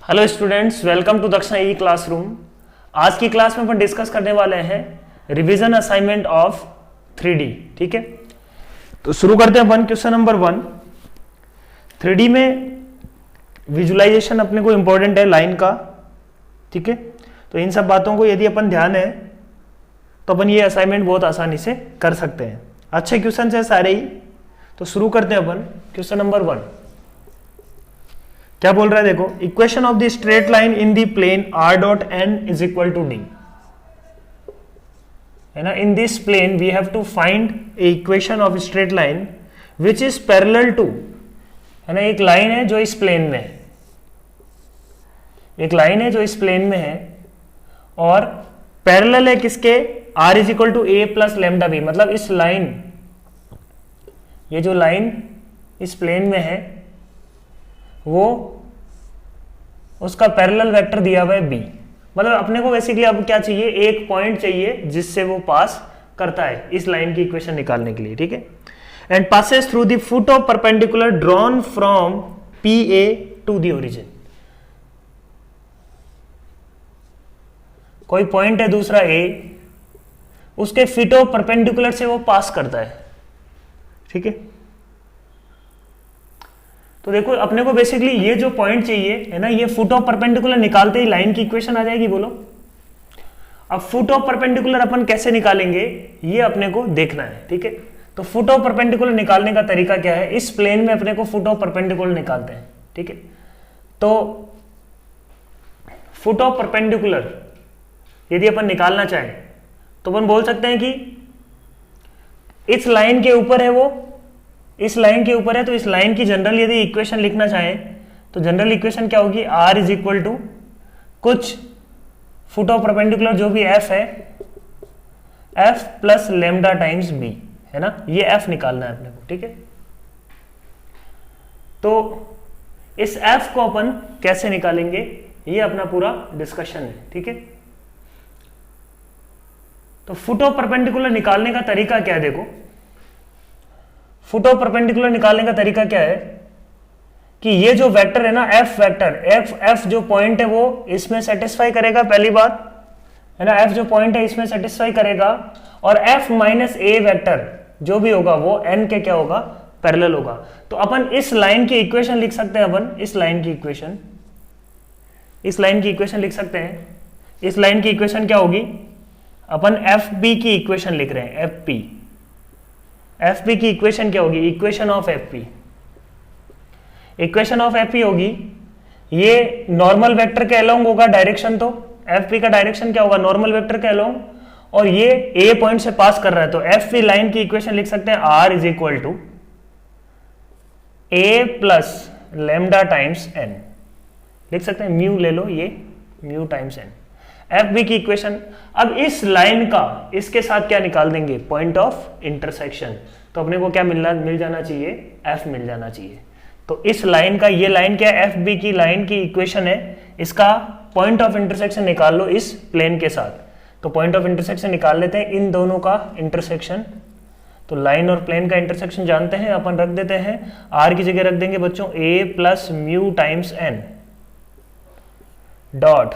Hello students, welcome to दक्षिणा ई classroom. आज की क्लास में अपन डिस्कस करने वाले हैं रिवीजन असाइनमेंट ऑफ 3D। ठीक है, तो शुरू करते हैं अपन क्वेश्चन नंबर 1। 3D में विजुअलाइजेशन अपने को इंपॉर्टेंट है लाइन का। ठीक है, तो इन सब बातों को यदि अपन ध्यान है तो अपन ये असाइनमेंट बहुत आसानी से कर सकते हैं। अच्छे क्वेश्चन है सारे ही, तो शुरू करते हैं अपन क्वेश्चन नंबर 1। क्या बोल रहा है देखो, equation of the straight line in the plane r dot n is equal to d है ना। In this plane we have to find a equation of straight line which is parallel to, है ना। एक line है जो इस plane में है, एक लाइन है जो इस प्लेन में है और पैरेलल है किसके, r is equal to a plus lambda B. मतलब इस लाइन, ये जो लाइन इस प्लेन में है वो उसका पैरेलल वेक्टर दिया हुआ है b। मतलब अपने को बेसिकली अब क्या चाहिए, एक पॉइंट चाहिए जिससे वो पास करता है इस लाइन की इक्वेशन निकालने के लिए। ठीक है, and passes through the foot of perpendicular drawn from PA to the origin. कोई पॉइंट है दूसरा A, उसके फीट ऑफ परपेंडिकुलर से वो पास करता है। ठीक है, तो देखो अपने को बेसिकली ये जो पॉइंट चाहिए है ना, ये फुट ऑफ परपेंडिकुलर निकालते ही लाइन की इक्वेशन आ जाएगी। बोलो अब फुट ऑफ परपेंडिकुलर अपन कैसे निकालेंगे, ये अपने को देखना है। ठीक है, तो फुट ऑफ परपेंडिकुलर निकालने का तरीका क्या है, इस प्लेन में अपने को फुट ऑफ परपेंडिकुलर निकालते हैं। ठीक है, तो फुट ऑफ परपेंडिकुलर यदि अपन निकालना चाहें तो अपन बोल सकते हैं कि इस लाइन के ऊपर है, वो इस लाइन के ऊपर है, तो इस लाइन की जनरल यदि इक्वेशन लिखना चाहें तो जनरल इक्वेशन क्या होगी, r इज इक्वल टू कुछ फुट ऑफ परपेंडिकुलर जो भी f है, f plus lambda times b, है ना। ये f निकालना है अपने को। ठीक है, तो इस f को अपन कैसे निकालेंगे, ये अपना पूरा डिस्कशन है। ठीक है, तो फुट ऑफ परपेंडिकुलर निकालने का तरीका क्या है, देखो फुट ऑफ परपेंडिकुलर निकालने का तरीका क्या है कि ये जो वेक्टर है ना, f वेक्टर, f जो पॉइंट है वो इसमें सेटिस्फाई करेगा, पहली बात है ना। f जो पॉइंट है इसमें सेटिस्फाई करेगा और f माइनस a वेक्टर जो भी होगा वो n के क्या होगा, पैरेलल होगा। तो अपन इस लाइन की इक्वेशन लिख सकते हैं, अपन इस लाइन की इक्वेशन, इस लाइन की इक्वेशन लिख सकते हैं। इस लाइन की इक्वेशन क्या होगी, अपन fb की इक्वेशन लिख रहे हैं, fb की इक्वेशन क्या होगी, equation of fp, equation of fp होगी, ये नॉर्मल वेक्टर के अलोंग होगा डायरेक्शन। तो fp का डायरेक्शन क्या होगा, नॉर्मल वेक्टर के अलोंग, और ये a पॉइंट से पास कर रहा है। तो fp लाइन की इक्वेशन लिख सकते हैं, r is equal to a plus lambda times n, लिख सकते हैं म्यू ले लो, ये म्यू टाइम्स n, fb की इक्वेशन। अब इस लाइन का इसके साथ क्या निकाल देंगे, पॉइंट ऑफ इंटरसेक्शन। तो अपने को क्या मिल जाना चाहिए, f मिल जाना चाहिए। तो इस लाइन का, ये लाइन क्या है, fb की लाइन की इक्वेशन है, इसका पॉइंट ऑफ इंटरसेक्शन निकाल लो इस प्लेन के साथ। तो पॉइंट ऑफ इंटरसेक्शन निकाल लेते हैं, इन दोनों का इंटरसेक्शन। तो लाइन और प्लेन का इंटरसेक्शन जानते हैं, अपन रख देते हैं, r की जगह रख देंगे बच्चों a plus mu times n dot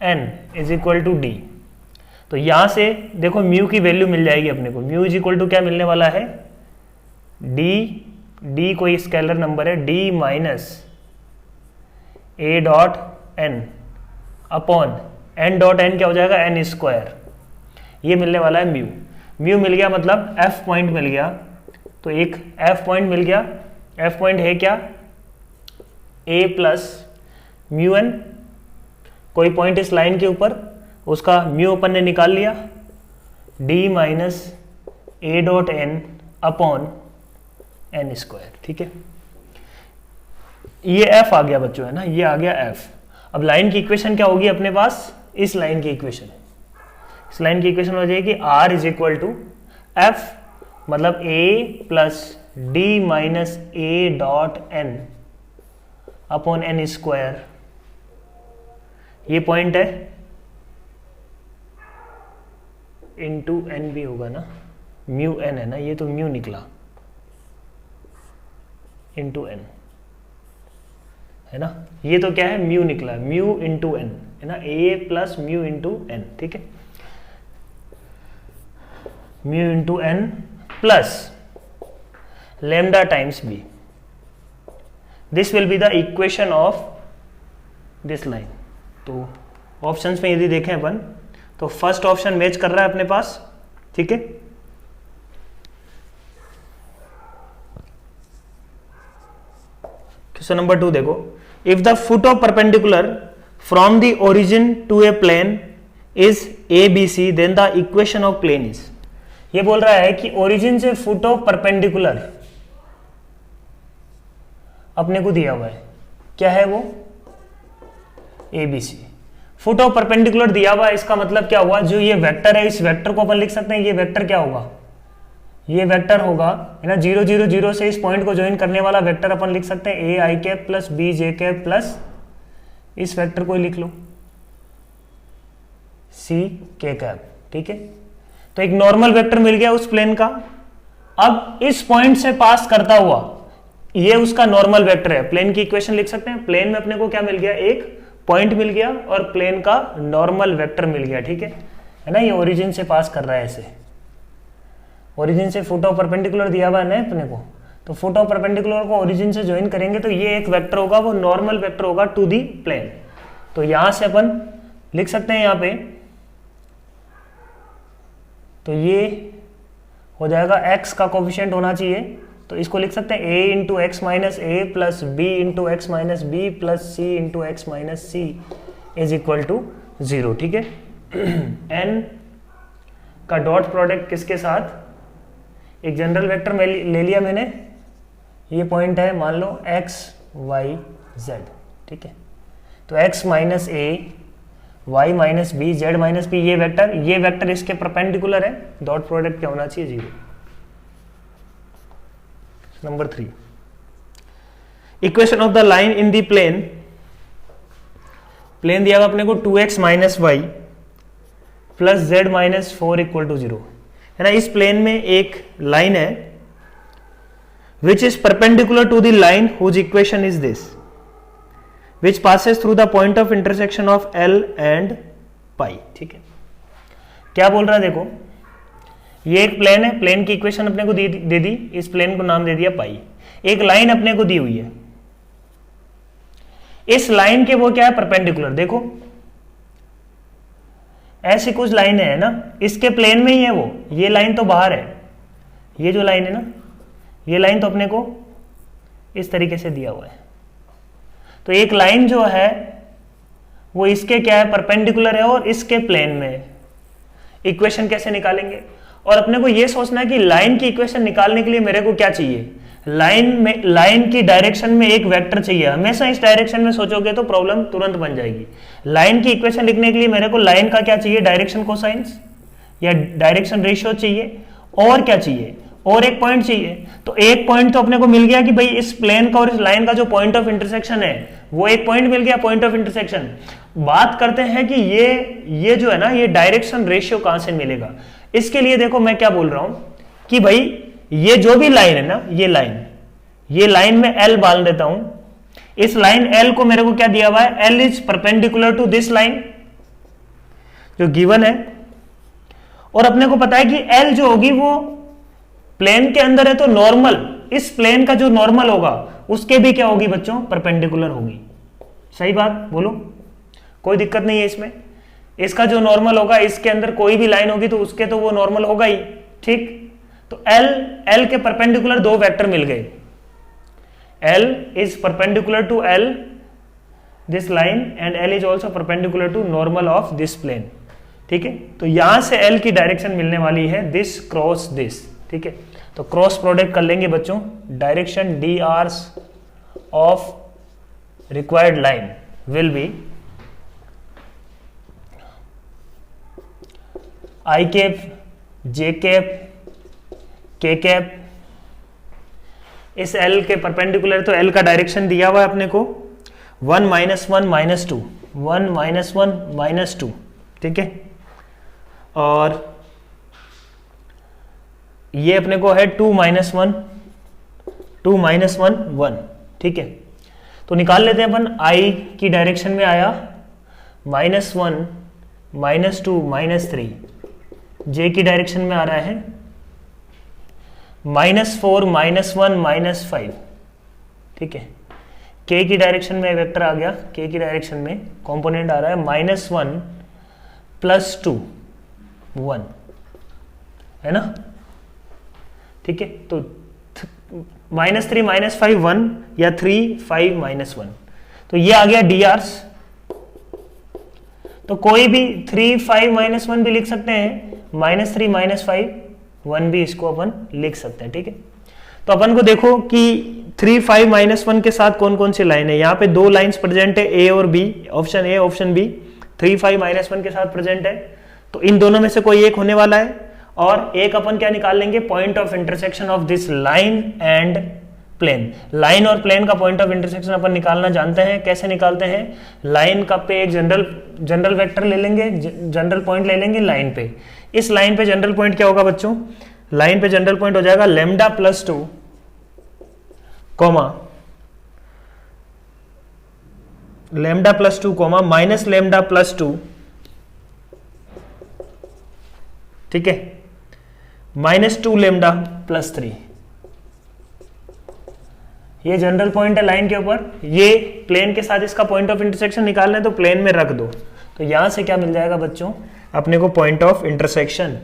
n is equal to D. तो यहां से देखो म्यू की वैल्यू मिल जाएगी अपने को, म्यू इज इक्वल टू क्या मिलने वाला है, डी कोई स्केलर नंबर है, डी माइनस ए dot N upon N dot N क्या हो जाएगा, एन स्क्वायर। ये मिलने वाला है म्यू मिल गया, मतलब एफ पॉइंट मिल गया। तो एक एफ पॉइंट मिल गया, एफ पॉइंट है क्या, ए प्लस म्यू एन, कोई पॉइंट इस लाइन के ऊपर, उसका म्यू अपन ने निकाल लिया, डी माइनस ए dot N upon N square. ठीक है, ये एफ आ गया बच्चों, है ना, ये आ गया एफ। अब लाइन की इक्वेशन क्या होगी अपने पास, इस लाइन की इक्वेशन, इस लाइन की इक्वेशन हो जाएगी r is equal to F, मतलब a plus D minus A dot N upon N square. ये पॉइंट है, इंटू एन भी होगा ना, म्यू एन है ना, ये तो म्यू निकला, इंटू एन, है ना, ये तो क्या है म्यू निकला, म्यू इंटू एन है ना, A plus mu into N, ठीक है, mu into N plus lambda times B, this will be the equation of this line. तो ऑप्शंस में यदि देखें अपन तो फर्स्ट ऑप्शन मैच कर रहा है अपने पास, ठीक है। क्वेश्चन नंबर 2 देखो, if the foot of perpendicular from the origin to a plane is A B C then the equation of plane is. ये बोल रहा है कि ओरिजिन से फुट ऑफ परपेंडिकुलर अपने को दिया हुआ है, क्या है वो, A B C. Foot of perpendicular दिया हुआ है, इसका मतलब क्या हुआ, जो ये वेक्टर है इस वेक्टर को अपन लिख सकते हैं, ये वेक्टर क्या होगा, ये वेक्टर होगा है ना, 0 0 0 से इस पॉइंट को ज्वाइन करने वाला वेक्टर अपन लिख सकते हैं A I cap plus B J cap plus इस वेक्टर को लिख लो सी के कैप, ठीक है। तो एक नॉर्मल वेक्टर मिल गया उस प्लेन का। अब इस पॉइंट से पास करता हुआ ये उसका नॉर्मल वेक्टर है, प्लेन की इक्वेशन लिख सकते हैं। प्लेन में अपने को क्या मिल गया, एक पॉइंट मिल गया और प्लेन का नॉर्मल वेक्टर मिल गया, ठीक है ना। ये ओरिजिन से पास कर रहा है ऐसे, ओरिजिन से फुट ऑफ परपेंडिकुलर दिया हुआ है ना अपने को, तो फुट ऑफ परपेंडिकुलर को ओरिजिन से ज्वाइन करेंगे तो ये एक वेक्टर होगा, वो नॉर्मल वेक्टर होगा टू दी प्लेन। तो यहां से अपन लिख सकते हैं यहां पे, तो ये हो जाएगा x का कोफिशिएंट होना चाहिए, तो इसको लिख सकते हैं a into X minus A plus B into X minus B plus C into X minus C is equal to 0, ठीक है। n का डॉट प्रोडक्ट किसके साथ, एक जनरल वेक्टर में ले लिया मैंने, ये पॉइंट है मान लो x y z, ठीक है। तो x minus A y minus B Z minus P, ये वेक्टर इसके परपेंडिकुलर है, डॉट प्रोडक्ट क्या होना चाहिए 0। Number 3, equation of the line in the plane, plane दिया हुआ अपने को 2x minus Y plus Z minus 4 equal to 0 है ना। इस प्लेन में एक लाइन है which is perpendicular to the line whose equation is this, which passes through the point of intersection of L and pi, ठीक है। क्या बोल रहा है देखो, ये एक प्लेन है, प्लेन की इक्वेशन अपने को दे दी, इस प्लेन को नाम दे दिया पाई। एक लाइन अपने को दी हुई है, इस लाइन के वो क्या है परपेंडिकुलर, देखो ऐसी कुछ लाइन है ना, इसके प्लेन में ही है वो, ये लाइन तो बाहर है, ये जो लाइन है ना, ये लाइन तो अपने को इस तरीके से दिया हुआ है। तो एक लाइन जो है वो इसके क्या है परपेंडिकुलर है और इसके प्लेन में है। इक्वेशन कैसे निकालेंगे, और अपने को यह सोचना है कि लाइन की इक्वेशन निकालने के लिए मेरे को क्या चाहिए, लाइन की डायरेक्शन में एक वेक्टर चाहिए। हमेशा इस डायरेक्शन में सोचोगे तो प्रॉब्लम तुरंत बन जाएगी। लाइन की इक्वेशन लिखने के लिए मेरे को लाइन का क्या चाहिए, डायरेक्शन कोसाइंस या डायरेक्शन रेशियो चाहिए, और क्या चाहिए, और एक पॉइंट चाहिए। तो एक पॉइंट तो अपने को मिल गया कि भाई इस प्लेन का और इस लाइन का जो पॉइंट ऑफ इंटरसेक्शन है वो एक पॉइंट मिल गया, पॉइंट ऑफ इंटरसेक्शन। बात करते हैं कि ये जो है ना, ये डायरेक्शन रेशियो कहां से मिलेगा। इसके लिए देखो मैं क्या बोल रहा हूं कि भाई ये जो भी लाइन है ना, ये लाइन में L बांध देता हूं। इस लाइन L को मेरे को क्या दिया हुआ है, L is perpendicular to this line जो गिवन है, और अपने को पता है कि L जो होगी वो प्लेन के अंदर है तो नॉर्मल, इस प्लेन का जो नॉर्मल होगा उसके भी क्या होगी बच्चों, परपेंडिकुलर होगी। सही बात बोलो, कोई दिक्कत नहीं है इसमें। इसका जो नॉर्मल होगा, इसके अंदर कोई भी लाइन होगी तो उसके तो वो नॉर्मल होगा ही, ठीक। तो L के परपेंडिकुलर दो वेक्टर मिल गए, L is perpendicular to L this line and L is also perpendicular to normal of this plane, ठीक है। तो यहां से L की डायरेक्शन मिलने वाली है this क्रॉस this, ठीक है। तो क्रॉस प्रोडक्ट कर लेंगे बच्चों, direction D R's of required line will be I cap J cap K cap. इस L के परपेंडिकुलर, तो L का डायरेक्शन दिया हुआ है अपने को 1 -1 -2, 1 -1 -2, ठीक है। और ये अपने को है 2 -1 2 -1 1, ठीक है। तो निकाल लेते हैं अपन। I की डायरेक्शन में आया -1 -2 -3, J की डायरेक्शन में आ रहा है -4 -1 -5, ठीक है। K की डायरेक्शन में वेक्टर आ गया, K की डायरेक्शन में कंपोनेंट आ रहा है -1 +2 1, है ना, ठीक है। तो -3 -5 1 या 3 5 -1, तो ये आ गया dr। तो कोई भी 3 5 -1 भी लिख सकते हैं, -3 -5 1 भी इसको अपन लिख सकते हैं, ठीक है। तो अपन को देखो कि 3 5 -1 के साथ कौन कौन सी लाइन है। यहाँ पे दो लाइंस प्रेजेंट है, ए और B, option A option B 3 5 -1 के साथ प्रेजेंट है। तो इन दोनों में से कोई एक होने वाला है, और एक अपन क्या निकाल लेंगे, point of intersection of this line and plane. Line और प्लेन का पॉइंट ऑफ इंटरसेक्शन अपन निकालना जानते हैं। कैसे निकालते हैं, लाइन का पे एक जनरल वेक्टर ले लेंगे, जनरल पॉइंट ले लेंगे लाइन पे। इस लाइन पे जनरल पॉइंट क्या होगा बच्चों, लाइन पे जनरल पॉइंट हो जाएगा λ+2 कॉमा λ+2 कॉमा -λ+2, ठीक है, -2λ+3। ये जनरल पॉइंट है लाइन के ऊपर। ये प्लेन के साथ इसका पॉइंट ऑफ इंटरसेक्शन निकालना है, तो प्लेन में रख दो। तो यहां से क्या मिल जाएगा बच्चों अपने को, पॉइंट ऑफ इंटरसेक्शन।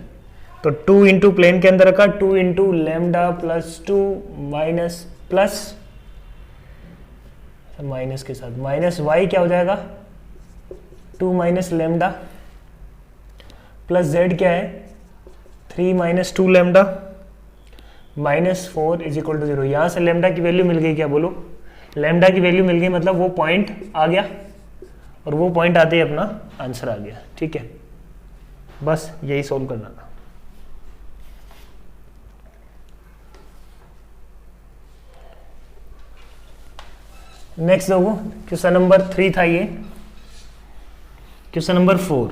तो 2 इंटू प्लेन के अंदर रखा, 2 इंटू λ+2 माइनस के साथ -y क्या हो जाएगा, 2 λ प्लस z क्या है 3 - 2λ -4 = 0। यहां से λ की वैल्यू मिल गई, क्या बोलो, λ की वैल्यू मिल गई, मतलब वो पॉइंट आ गया, और वो पॉइंट आते ही अपना आंसर आ गया, ठीक है। बस यही सोल्व करना था। नेक्स्ट देखो, क्वेश्चन नंबर 3 था ये। क्वेश्चन नंबर 4,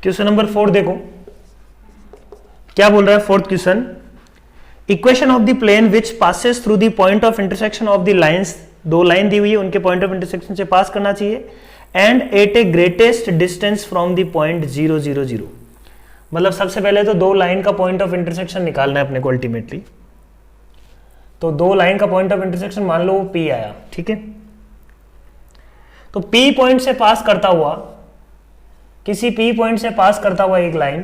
क्वेश्चन नंबर 4 देखो क्या बोल रहा है। Fourth question, equation of the plane which passes through the point of intersection of the lines, दो लाइन दी हुई है, उनके पॉइंट ऑफ इंटरसेक्शन से पास करना चाहिए, and at a greatest distance from the point 0 0 0। मतलब सबसे पहले तो दो लाइन का पॉइंट ऑफ इंटरसेक्शन निकालना है अपने को अल्टीमेटली। तो दो लाइन का पॉइंट ऑफ इंटरसेक्शन मान लो वो P आया, ठीक है। तो P पॉइंट से पास करता हुआ, किसी P पॉइंट से पास करता हुआ एक लाइन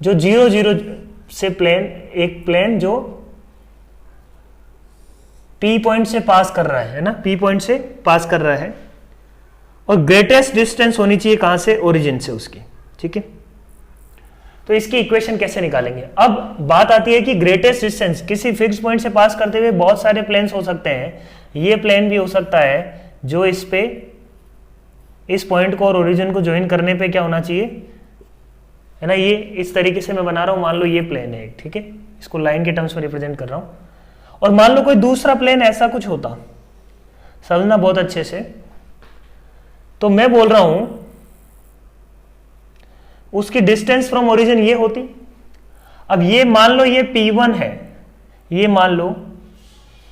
जो 0 0 से प्लेन, एक प्लेन जो P पॉइंट से पास कर रहा है ना, P पॉइंट से पास कर रहा है, और ग्रेटेस्ट डिस्टेंस होनी चाहिए कहां से, ओरिजिन से उसकी, ठीक है। तो इसकी इक्वेशन कैसे निकालेंगे। अब बात आती है कि ग्रेटेस्ट डिस्टेंस किसी फिक्स पॉइंट से पास करते हुए बहुत सारे प्लेन्स हो सकते हैं। ये प्लेन भी हो सकता है जो इस पे, इस पॉइंट को और ओरिजिन को ज्वाइन करने पे क्या होना चाहिए, है ना। ये इस तरीके से मैं बना रहा हूं, मान लो ये प्लेन है, ठीक है, इसको लाइन के टर्म्स में रिप्रेजेंट कर रहा हूं। और मान लो कोई दूसरा प्लेन ऐसा कुछ होता, समझना बहुत अच्छे से। तो मैं बोल रहा हूं उसकी डिस्टेंस फ्रॉम ओरिजिन ये होती। अब ये मान लो ये P1 है, ये मान लो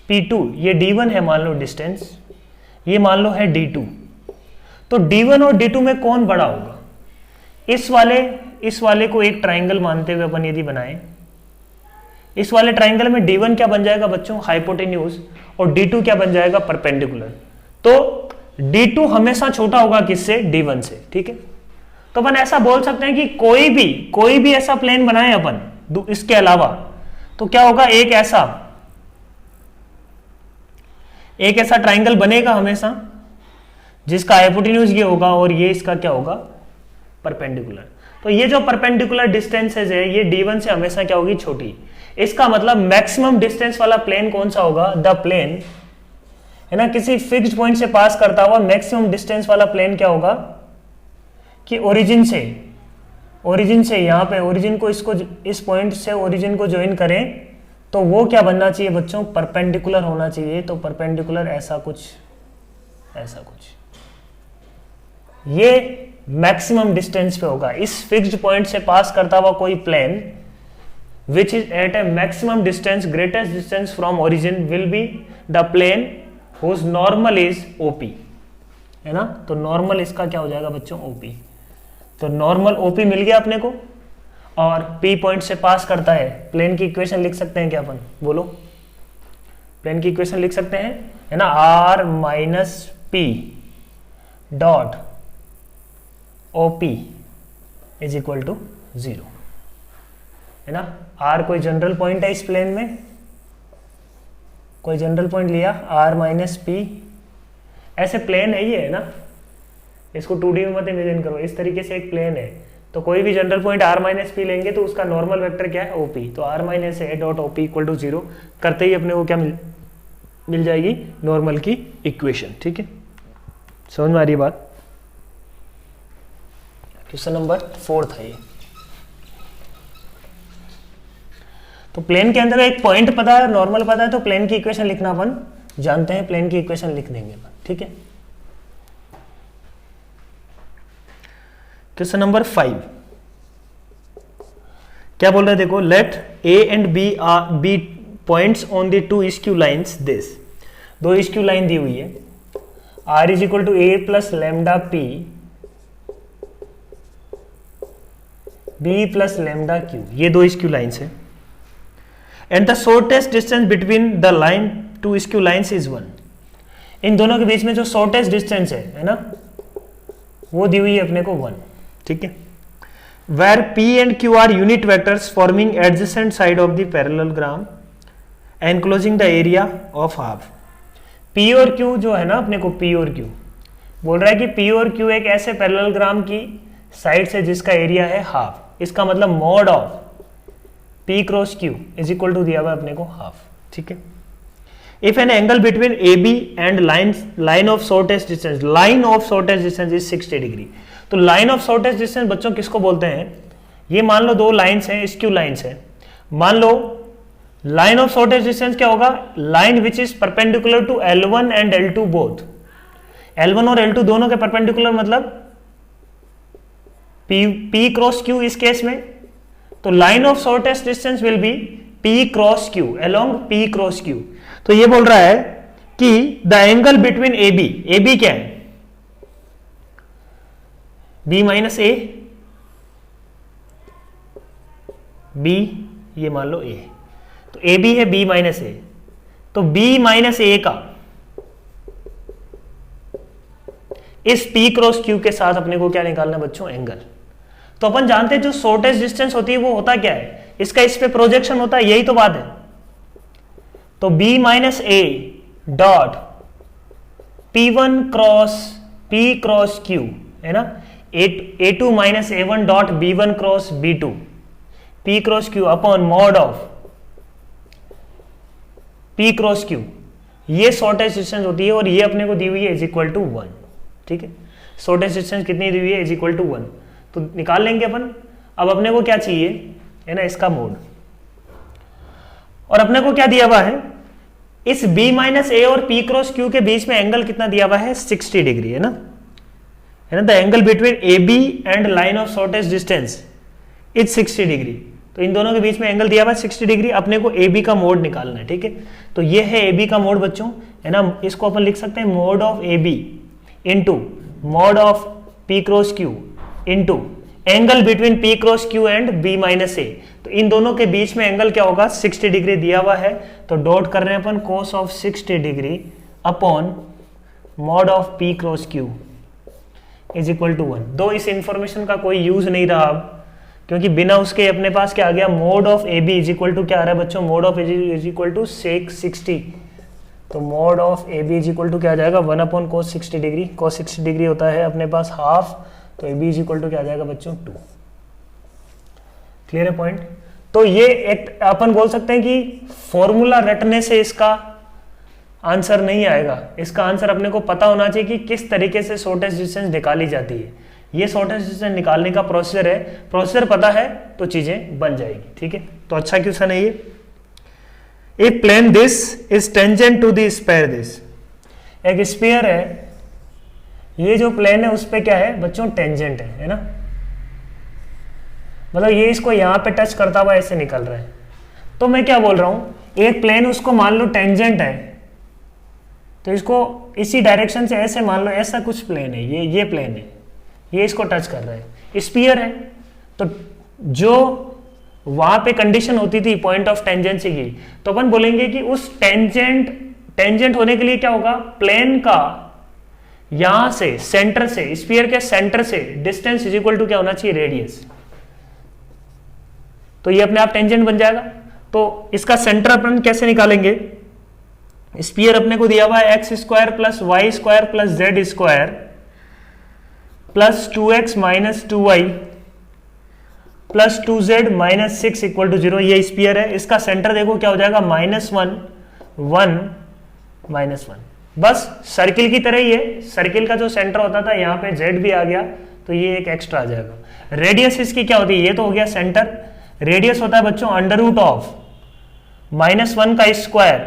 P2, ये D1 है मान लो डिस्टेंस, ये मान लो है D2। तो D1 और D2 में कौन बड़ा होगा। इस वाले को एक ट्राइंगल मानते हुए अपन यदि बनाएं, इस वाले ट्राइंगल में D1 क्या बन जाएगा बच्चों, हाइपोटेन्यूज, और D2 क्या बन जाएगा, परपेंडिकुलर। तो D2 हमेशा छोटा होगा किससे, D1 से, ठीक है। तो अपन ऐसा बोल सकते हैं कि कोई भी ऐसा प्लेन बनाए अपन इसके अलावा, तो क्या होगा, एक ऐसा ट्राइंगल बनेगा हमेशा जिसका हाइपोटेन्यूज ये होगा और ये इसका क्या होगा, परपेंडिकुलर। तो ये जो परपेंडिकुलर डिस्टेंसेज है ये D1 से हमेशा क्या होगी, छोटी। इसका मतलब मैक्सिमम डिस्टेंस वाला प्लेन कौन सा होगा, द प्लेन, है ना, किसी फिक्स्ड पॉइंट से पास करता हुआ मैक्सिमम डिस्टेंस वाला प्लेन क्या होगा कि ओरिजिन से ओरिजिन से यहाँ पे ओरिजिन को इसको इस पॉइंट से ओरिजिन को ज्वाइन करें तो वो क्या बनना चाहिए बच्चों, परपेंडिकुलर होना चाहिए। तो परपेंडिकुलर ऐसा कुछ, ऐसा कुछ, ये मैक्सिमम डिस्टेंस पे होगा। इस फिक्स्ड पॉइंट से पास करता हुआ कोई plane which is at a maximum distance, greatest distance from origin will be the plane whose normal is OP, है ना। तो नॉर्मल इसका क्या हो जाएगा बच्चों, OP। तो नॉर्मल OP मिल गया अपने को और P पॉइंट से पास करता है। प्लेन की इक्वेशन लिख सकते हैं क्या अपन, बोलो, प्लेन की इक्वेशन लिख सकते हैं, है ना। R minus P dot OP is equal to 0, है ना। R कोई जनरल पॉइंट है इस प्लेन में, कोई जनरल पॉइंट लिया R माइनस P, ऐसे प्लेन है ये, है ना। इसको 2D में मत इमेजिन करो, इस तरीके से एक प्लेन है। तो कोई भी general point R minus P लेंगे तो उसका नॉर्मल वेक्टर क्या है, OP। तो R minus A dot OP equal to 0 करते ही अपने को क्या मिल जाएगी, नॉर्मल की इक्वेशन। ठीक है, समझ में आ रही बात। क्वेश्चन नंबर 4 था ये। तो प्लेन के अंदर एक पॉइंट पता है, नॉर्मल पता है, तो प्लेन की इक्वेशन लिखना अपन जानते हैं, प्लेन की इक्वेशन लिख देंगे अपन। ठीक है, क्वेश्चन नंबर 5 क्या बोल रहे हैं, देखो, let A and B points on the two skew lines this. दो इस्क्यू लाइन दी हुई है, R is equal to A plus lambda P B plus lambda Q, ये दो इस्क्यू लाइन्स है। And the shortest distance between the line two skew lines is 1। इन दोनों के बीच में जो शॉर्टेस्ट डिस्टेंस है ना, वो दी हुई है अपने को 1। ठीक है, where P and Q are unit vectors forming adjacent side of the parallelogram enclosing the area of half. P और Q जो है ना अपने को, P और Q बोल रहा है कि P और Q एक ऐसे पैरेललोग्राम की साइड से जिसका एरिया है हाफ। इसका मतलब mod of P cross Q is equal to दिया हुआ अपने को हाफ। ठीक है, if an angle between AB and line of shortest distance, line of shortest distance is 60 degree. तो लाइन ऑफ शॉर्टेस्ट डिस्टेंस बच्चों किसको बोलते हैं, ये मान लो दो लाइन्स हैं, स्क्यू लाइन्स हैं। मान लो लाइन ऑफ शॉर्टेस्ट डिस्टेंस क्या होगा, line which is perpendicular to L1 and L2 both. L1 और L2 दोनों के परपेंडिकुलर मतलब P क्रॉस Q इस केस में। तो line of shortest distance will be P cross Q along P cross Q। तो ये बोल रहा है कि द एंगल बिटवीन AB क्या है, B माइनस A, B ये मान लो A, तो AB है B माइनस A, तो B माइनस A का इस P क्रॉस Q के साथ अपने को क्या निकालना है बच्चों, एंगल। तो अपन जानते हैं जो शॉर्टेस्ट डिस्टेंस होती है वो होता क्या है, इसका इस पे प्रोजेक्शन होता है, यही तो बात है। तो B minus A dot P1 cross P cross Q, है ना, A2 minus A1 dot B1 cross B2 P cross Q upon mod of P cross Q, ये शॉर्टेस्ट डिस्टेंस होती है और ये अपने को दी हुई है इज इक्वल टू 1। ठीक है, शॉर्टेस्ट डिस्टेंस कितनी दी हुई है, इज इक्वल टू 1। तो निकाल लेंगे अपन। अब अपने को क्या चाहिए, है ना, इसका मोड। और अपने को क्या दिया हुआ है, इस B माइनस A और P क्रॉस Q के बीच में एंगल कितना दिया हुआ है, 60 डिग्री, है ना। The angle between AB and line of shortest distance is 60 degree. तो इन दोनों के बीच में एंगल दिया हुआ है 60 डिग्री। अपने को AB का मोड निकालना है। ठीक है, तो ये है AB का मोड बच्चों, है ना। इसको अपन लिख सकते हैं mode of AB into mod of P cross Q into angle between P cross Q and B minus A। तो इन दोनों के बीच में एंगल क्या होगा, 60 डिग्री दिया हुआ है। तो डॉट कर रहे हैं अपन cos of 60 degree upon mod of P cross Q is equal to 1। दो इस इंफॉर्मेशन का कोई यूज नहीं रहा अब, क्योंकि बिना उसके अपने पास क्या आ गया, mod of AB is equal to क्या आ रहा है बच्चों, mod of is equal to sec 60। तो mod of AB is equal to क्या आ जाएगा, 1 upon cos 60 degree. cos 60 degree होता है अपने पास हाफ, तो AB इज इक्वल टू क्या आ जाएगा बच्चों, 2। क्लियर है पॉइंट। तो ये एक अपन बोल सकते हैं कि फॉर्मूला रटने से इसका आंसर नहीं आएगा, इसका आंसर अपने को पता होना चाहिए कि किस तरीके से शॉर्टेस्ट डिस्टेंस निकाली जाती है। ये शॉर्टेस्ट डिस्टेंस निकालने का प्रोसीजर है, प्रोसीजर पता है तो चीजें बन जाएगी। ठीक है, तो अच्छा क्वेश्चन है ये। If plane this is tangent to the sphere this, एक स्फीयर है, ये जो प्लेन है उस पे क्या है बच्चों, टेंजेंट है ना, मतलब ये इसको यहां पे टच करता हुआ ऐसे निकल रहा है। तो मैं क्या बोल रहा हूं, एक प्लेन उसको मान लो टेंजेंट है, तो इसको इसी डायरेक्शन से ऐसे मान लो, ऐसा कुछ प्लेन है, ये प्लेन है, ये इसको टच कर रहा है, स्फीयर है। तो जो वहां पे कंडीशन होती थी पॉइंट ऑफ टेंजेंसी की, तो अपन बोलेंगे कि उस टेंजेंट होने के लिए क्या होगा, प्लेन का यहां से सेंटर से, स्फीयर के सेंटर से डिस्टेंस इज इक्वल टू क्या होना चाहिए, रेडियस। तो ये अपने आप टेंजेंट बन जाएगा। तो इसका सेंटर अपन कैसे निकालेंगे, स्फीयर अपने को दिया हुआ है X square plus Y square plus Z square plus 2x minus 2y plus 2z minus 6 equal to 0। ये स्फीयर है, इसका सेंटर देखो क्या हो जाएगा, -1 1 -1। बस सर्किल की तरह ही है, सर्किल का जो सेंटर होता था यहाँ पे z भी आ गया, तो ये एक एक्स्ट्रा आ जाएगा। रेडियस इसकी क्या होती है, ये तो हो गया सेंटर, रेडियस होता है बच्चों अंडर रूट ऑफ -1 का स्क्वायर,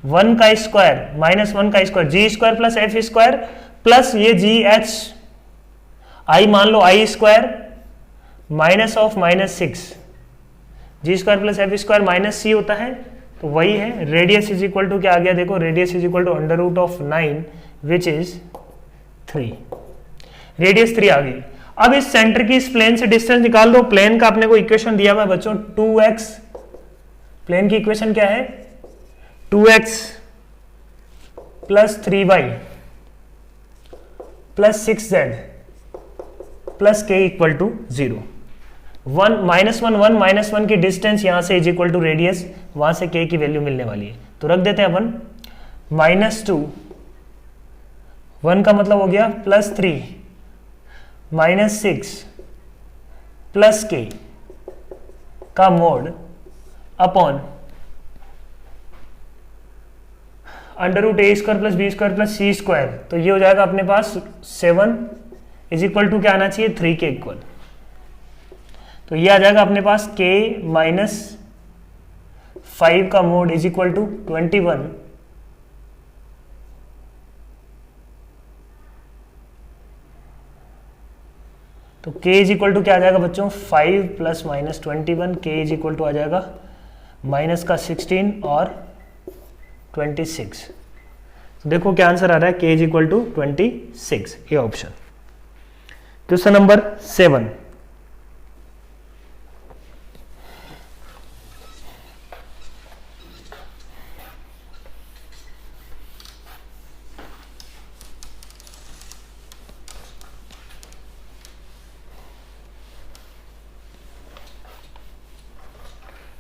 1 का स्क्वायर माइनस 1 का square, G square plus F square plus ये जी एच आई मान लो I square minus of -6, G square plus F square minus C होता है, तो वही है। रेडियस इज इक्वल टू क्या आ गया, देखो radius is equal to under root of 9 which is 3, radius 3 आ गई। अब इस सेंटर की इस प्लेन से डिस्टेंस निकाल दो। प्लेन का अपने को इक्वेशन दिया हुआ है बच्चों 2x, प्लेन की इक्वेशन क्या है, 2x plus 3y plus 6z plus k equal to 0। 1 -1 की डिस्टेंस यहां से इज इक्वल टू रेडियस, वहां से k की वैल्यू मिलने वाली है, तो रख देते हैं अपन -2, 1 का मतलब हो गया +3 -6 प्लस k का mod upon under root A square plus B square plus C square, तो ये हो जाएगा अपने पास 7 इज इक्वल टू क्या आना चाहिए, 3 के इक्वल। तो ये आ जाएगा अपने पास k -5 का मोड इज इक्वल टू 21, तो k इज इक्वल टू क्या आ जाएगा बच्चों, 5 + -21, k इज इक्वल टू आ जाएगा माइनस का 16 और 26। तो देखो क्या आंसर आ रहा है, k इज इक्वल टू 26, ये option. Question number 7,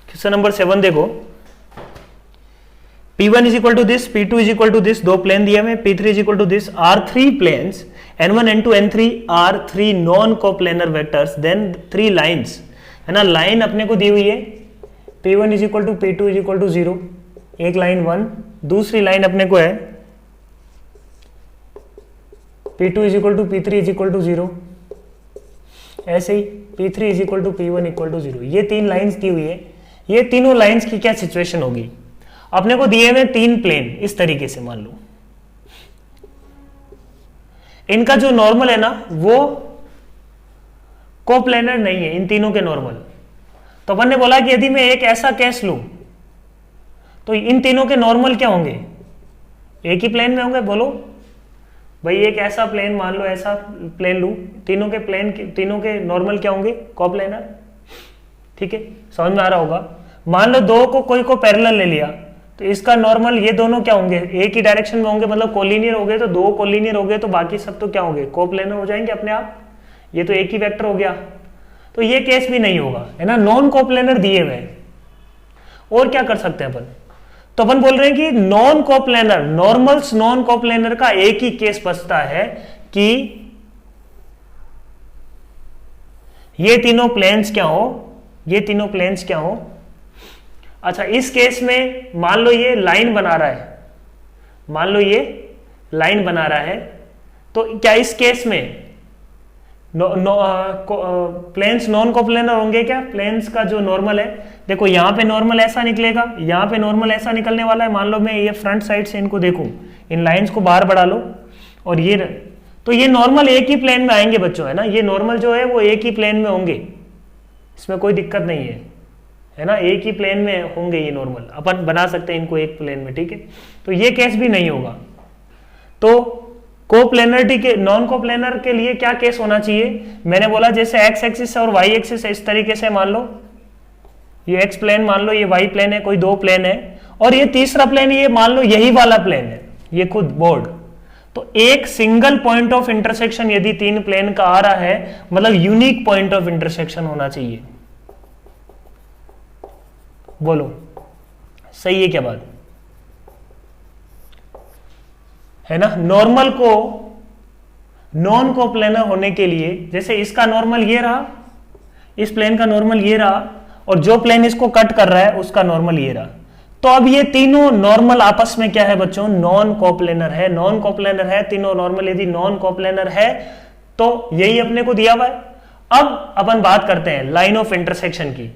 question number 7 देखो, P1 is equal to this, P2 is equal to this, दो प्लेन दिए हमें, P3 is equal to this, are 3 planes N1 N2 N3 are 3 non coplanar vectors, then 3 lines, है ना, line अपने को दी हुई है, P1 is equal to P2 is equal to 0, एक लाइन 1, दूसरी लाइन अपने को है P2 is equal to P3 is equal to 0, ऐसे ही P3 is equal to P1 equal to 0। ये 3 लाइंस दी हुई है। ये तीनों लाइंस की क्या सिचुएशन होगी, अपने को दिए हुए 3 प्लेन इस तरीके से मान लो, इनका जो नॉर्मल है ना वो कोप्लेनर नहीं है, इन तीनों के नॉर्मल। तो अपन ने बोला कि यदि मैं एक ऐसा केस लूं तो इन तीनों के नॉर्मल क्या होंगे, एक ही प्लेन में होंगे। बोलो भाई, एक ऐसा प्लेन मान लो, ऐसा प्लेन लूं, तीनों के नॉर्मल क्या होंगे, कोप्लेनर। ठीक है, समझ में आ रहा होगा। मान लो दो को कोई को पैरेलल ले लिया, तो इसका नॉर्मल ये दोनों क्या होंगे, एक ही डायरेक्शन में होंगे, मतलब कोलिनियर हो गए, तो दो कोलिनियर हो गए, तो बाकी सब तो क्या होंगे, कोप्लेनर हो जाएंगे अपने आप। ये तो एक ही वेक्टर हो गया, तो ये केस भी नहीं होगा, है ना, नॉन कोप्लेनर दिए हुए। और क्या कर सकते हैं अपन, तो अपन बोल रहे हैं कि non coplanar, normals non coplanar का एक ही केस बचता है कि ये तीनों प्लेन्स क्या हो, ये तीनों प्लेन्स क्या हो। अच्छा, इस केस में मान लो ये लाइन बना रहा है, मान लो ये लाइन बना रहा है, तो क्या इस केस में प्लेन्स नॉन कोप्लेनर होंगे क्या? प्लेन्स का जो नॉर्मल है, देखो यहाँ पे नॉर्मल ऐसा निकलेगा, यहाँ पे नॉर्मल ऐसा निकलने वाला है। मान लो मैं ये फ्रंट साइड से इनको देखूं, इन लाइंस को बाहर बढ़ा लो और ये तो ये नॉर्मल एक ही प्लेन में आएंगे बच्चों, है ना। ये नॉर्मल जो है वो एक ही प्लेन में होंगे, इसमें कोई दिक्कत नहीं है ना। एक ही प्लेन में होंगे ये नॉर्मल, अपन बना सकते हैं इनको एक प्लेन में, ठीक है। तो ये केस भी नहीं होगा। तो कोप्लेनरिटी के, नॉन कोप्लेनर के लिए क्या केस होना चाहिए? मैंने बोला जैसे एक्स एक्सिस और वाई एक्सिस है, इस तरीके से मान लो ये एक्स प्लेन मान लो, ये वाई प्लेन है, कोई दो प्लेन है, और ये तीसरा प्लेन ये मान लो यही वाला प्लेन है, ये खुद बोर्ड। तो एक सिंगल पॉइंट ऑफ इंटरसेक्शन यदि तीन प्लेन का आ रहा है, मतलब यूनिक पॉइंट ऑफ इंटरसेक्शन होना चाहिए। बोलो सही है क्या बात? है ना। नॉर्मल को नॉन कोप्लेनर होने के लिए, जैसे इसका नॉर्मल ये रहा, इस प्लेन का नॉर्मल ये रहा, और जो प्लेन इसको कट कर रहा है उसका नॉर्मल ये रहा। तो अब ये तीनों नॉर्मल आपस में क्या है बच्चों? नॉन कोप्लेनर है। नॉन कोप्लेनर है तीनों नॉर्मल, यदि नॉन कोप्लेनर है तो यही अपने को दिया हुआ है। अब अपन बात करते हैं लाइन ऑफ इंटरसेक्शन की।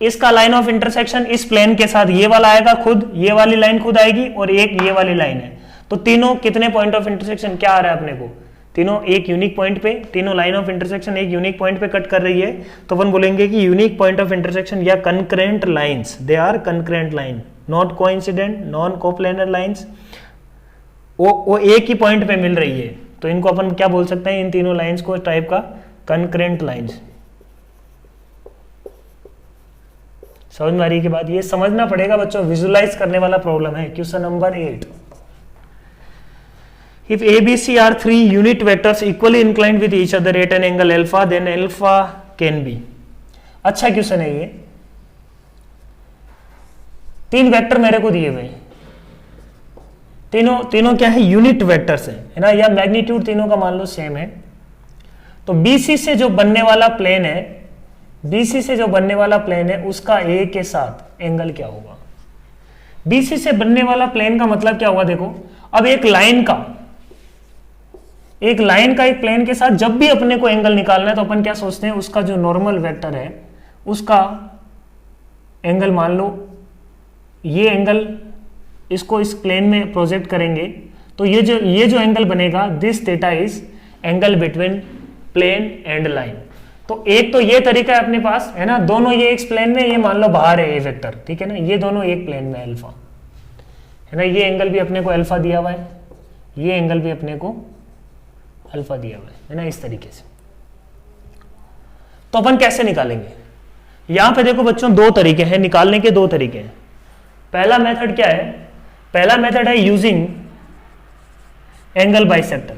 इसका लाइन ऑफ इंटरसेक्शन इस प्लेन के साथ ये वाला आएगा, खुद ये वाली लाइन खुद आएगी, और एक ये वाली लाइन है। तो तीनों कितने पॉइंट ऑफ इंटरसेक्शन क्या आ रहा है अपने को? तीनों एक यूनिक पॉइंट पे, तीनों लाइन ऑफ इंटरसेक्शन एक यूनिक पॉइंट पे कट कर रही है। तो अपन बोलेंगे कि यूनिक पॉइंट ऑफ इंटरसेक्शन या concurrent lines, they are concurrent line, not coincident, non coplanar lines. वो एक ही पॉइंट पे मिल रही है, तो इनको अपन क्या बोल सकते हैं? इन तीनों लाइंस को टाइप का कंकरेंट लाइंस। समझ में आ रही है कि बात? ये समझना पड़ेगा बच्चों, विजुलाइज करने वाला प्रॉब्लम है। Question number 8, if ABC are three unit vectors equally inclined with each other at an angle alpha, then alpha can be। अच्छा क्वेश्चन है ये। तीन वेक्टर मेरे को दिए हुए, तीनों क्या है? यूनिट वेक्टर्स है ना, या मैग्नीट्यूड तीनों का मान लो सेम है। तो BC से जो बनने वाला प्लेन है, BC से जो बनने वाला प्लेन है उसका A के साथ एंगल क्या होगा? BC से बनने वाला प्लेन का मतलब क्या होगा? देखो अब एक लाइन का एक प्लेन के साथ जब भी अपने को एंगल निकालना है तो अपन क्या सोचते हैं? उसका जो नॉर्मल वेक्टर है उसका एंगल, मान लो ये एंगल, इसको इस प्लेन में प्रोजेक्ट करेंगे तो ये जो एंगल बनेगा, this theta is angle between plane and line. तो एक तो ये तरीका है अपने पास, है ना। दोनों ये एक प्लेन में, ये मान लो बाहर है ये वेक्टर, ठीक है ना। ये दोनों एक प्लेन में अल्फा, है ना। ये एंगल भी अपने को अल्फा दिया हुआ है, ये एंगल भी अपने को अल्फा दिया हुआ है ना, इस तरीके से। तो अपन कैसे निकालेंगे? यहां पे देखो बच्चों दो तरीके हैं निकालने के, दो तरीके हैं। पहला मेथड क्या है? पहला मेथड है यूजिंग एंगल बाइसेक्टर।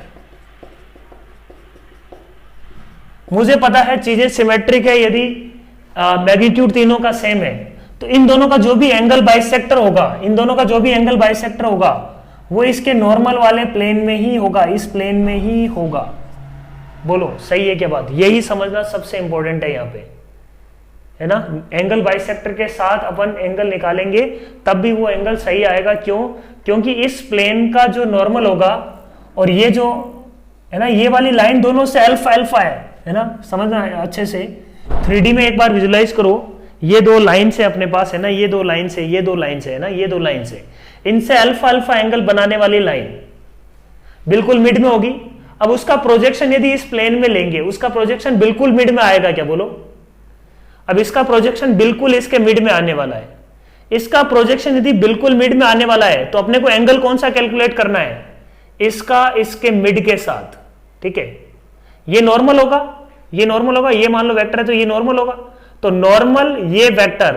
मुझे पता है चीजें सिमेट्रिक है, यदि मैग्नीट्यूड तीनों का सेम है तो इन दोनों का जो भी एंगल बाइसेक्टर होगा, वो इसके नॉर्मल वाले प्लेन में ही होगा, इस प्लेन में ही होगा। बोलो सही है क्या बात? यही समझना सबसे इंपॉर्टेंट है यहाँ पे, है ना। एंगल बाइसेक्टर के साथ अपन एंगल निकालेंगे तब भी वो एंगल सही आएगा। क्यों? क्योंकि इस प्लेन का जो नॉर्मल होगा और ये जो है ना, ये वाली लाइन दोनों से अल्फा अल्फा है ना। समझना अच्छे से, 3D में एक बार विजुलाइज करो। ये दो लाइन से अपने पास है ना, ये दो लाइन से, ये दो लाइन से, है ना, ये दो लाइन से, इनसे अल्फा अल्फा एंगल बनाने वाली लाइन बिल्कुल मिड में होगी। अब उसका प्रोजेक्शन यदि इस प्लेन में लेंगे, उसका प्रोजेक्शन बिल्कुल मिड में आएगा क्या? बोलो। अब इसका प्रोजेक्शन बिल्कुल इसके मिड में आने वाला है। इसका प्रोजेक्शन यदि बिल्कुल मिड में आने वाला है तो अपने को एंगल कौन सा कैलकुलेट करना है? इसका इसके मिड के साथ, ठीक है। ये नॉर्मल होगा, ये नॉर्मल होगा, ये मान लो वेक्टर है तो ये नॉर्मल होगा। तो नॉर्मल ये वेक्टर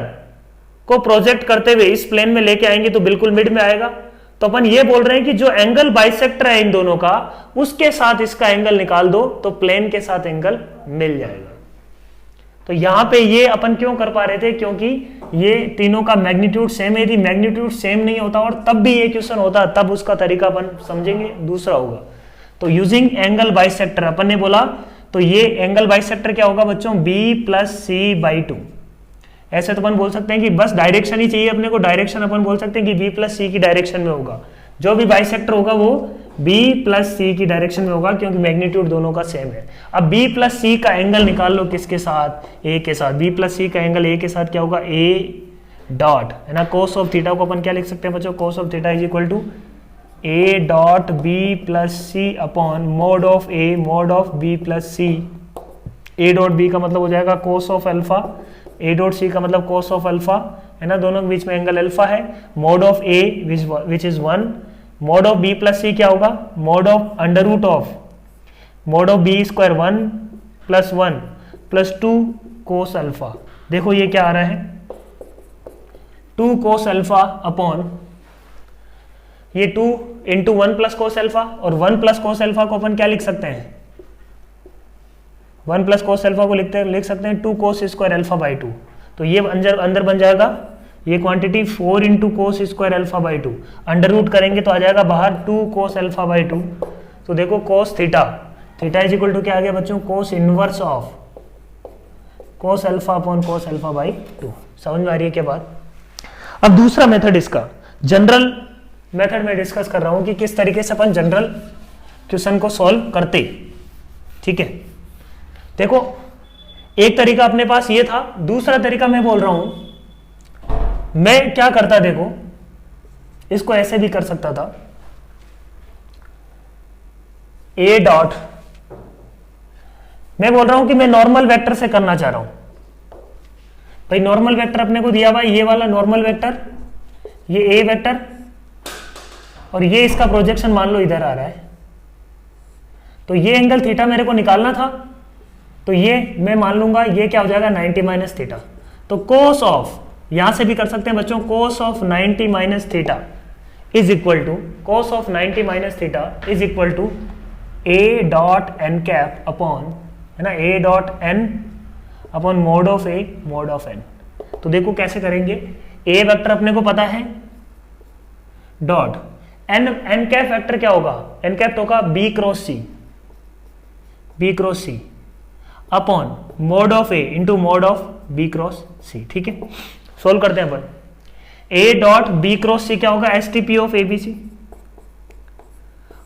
को प्रोजेक्ट करते हुए इस प्लेन में लेके आएंगे तो बिल्कुल मिड में आएगा। तो अपन ये बोल रहे हैं कि जो एंगल बाइसेक्टर है इन दोनों का, उसके साथ इसका एंगल निकाल दो तो प्लेन के साथ एंगल मिल जाएगा। तो यहां पे ये अपन क्यों कर पा रहे थे? क्योंकि ये तीनों का मैग्नीट्यूड सेम है। यदि मैग्नीट्यूड सेम नहीं होता और तब भी ये क्वेश्चन होता, तब उसका तरीका अपन समझेंगे दूसरा होगा। तो यूजिंग एंगल बाइसेक्टर अपन ने बोला, तो ये एंगल बाइसेक्टर क्या होगा बच्चों? B + C/2। ऐसे तो अपन बोल सकते हैं कि बस डायरेक्शन ही चाहिए अपने को, डायरेक्शन अपन बोल सकते हैं कि B + C की डायरेक्शन में होगा। जो भी बाइसेक्टर होगा वो b प्लस सी की डायरेक्शन में होगा क्योंकि मैग्नीट्यूड दोनों का सेम है। अब b प्लस सी का एंगल निकाल लो किसके साथ, a के साथ। b प्लस सी का एंगल a के साथ क्या होगा, a डॉट है ना, कोस ऑफ थीटा को अपन क्या लिख सकते हैं बच्चों, cos of theta is equal to a dot b plus C upon mod of b plus C. a dot b का मतलब हो जाएगा cos of alpha, a dot c का मतलब कोस ऑफ अल्फा है ना, दोनों के बीच में एंगल अल्फा है। Mod of a which is 1, mod of b plus C क्या होगा, mod of under root of mod of b square 1 plus 2 cos alpha. देखो ये क्या आ रहा है, 2 कोस अल्फा अपॉन ये 2 इंटू 1 प्लस कोस अल्फा, और 1 प्लस कोस अल्फा को अपन क्या लिख सकते हैं, 1 प्लस कोस अल्फा को लिख सकते हैं 2 कोस स्क्वायर अल्फा बाई 2। तो ये अंदर बन जाएगा ये quantity 4 into cos square alpha by 2, under root करेंगे तो आ जाएगा बाहर 2 कोस अल्फा बाई 2। तो देखो cos theta, theta is equal to क्या आ गया बच्चों, cos inverse of cos alpha upon cos alpha by 2। समझ में आ रही है क्या बात। अब दूसरा मेथड, इसका जनरल मेथड में डिस्कस कर रहा हूं कि किस तरीके से अपन जनरल क्वेश्चन को सॉल्व करते। ठीक है, देखो एक तरीका अपने पास ये था, दूसरा तरीका मैं बोल रहा हूं मैं क्या करता, देखो इसको ऐसे भी कर सकता था, a डॉट, मैं बोल रहा हूं कि मैं नॉर्मल वेक्टर से करना चाह रहा हूं। भाई नॉर्मल वेक्टर अपने को दिया हुआ ये वाला नॉर्मल वेक्टर, ये a वेक्टर, और ये इसका प्रोजेक्शन मान लो इधर आ रहा है। तो ये एंगल थीटा मेरे को निकालना था, तो ये मैं मान लूंगा ये क्या हो जाएगा 90 माइनस थीटा। तो कोस ऑफ, यहां से भी कर सकते हैं बच्चों, cos of 90 minus theta is equal to, cos of 90 minus theta is equal to a dot N cap upon, है ना, a dot N upon mod of a mod of n। तो देखो कैसे करेंगे, a वेक्टर अपने को पता है डॉट एन कैप वेक्टर क्या होगा, एन कैप होगा b cross C upon mod of a into mod of b cross C. ठीक है, सोल्व करते हैं अपन। a dot b cross C क्या होगा, S T P of ABC.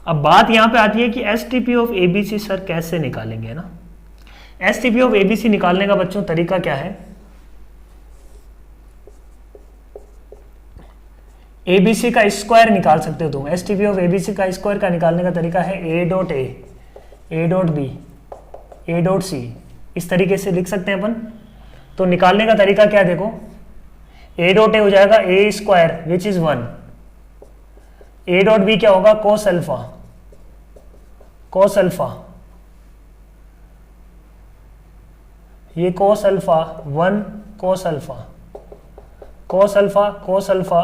अब बात यहां पे आती है कि S T P of ABC sir कैसे निकालेंगे ना। S T P of ABC निकालने का बच्चों तरीका क्या है, एबीसी का स्क्वायर निकाल सकते हो तुम। S T P of ABC का स्क्वायर का निकालने का तरीका है A dot A dot B, A dot C, इस तरीके से लिख सकते हैं अपन। तो निकालने का तरीका क्या है, देखो ए डॉट ए हो जाएगा A square which is 1, A dot B क्या होगा कोस अल्फा, ये कोस अल्फा 1 कोस अल्फा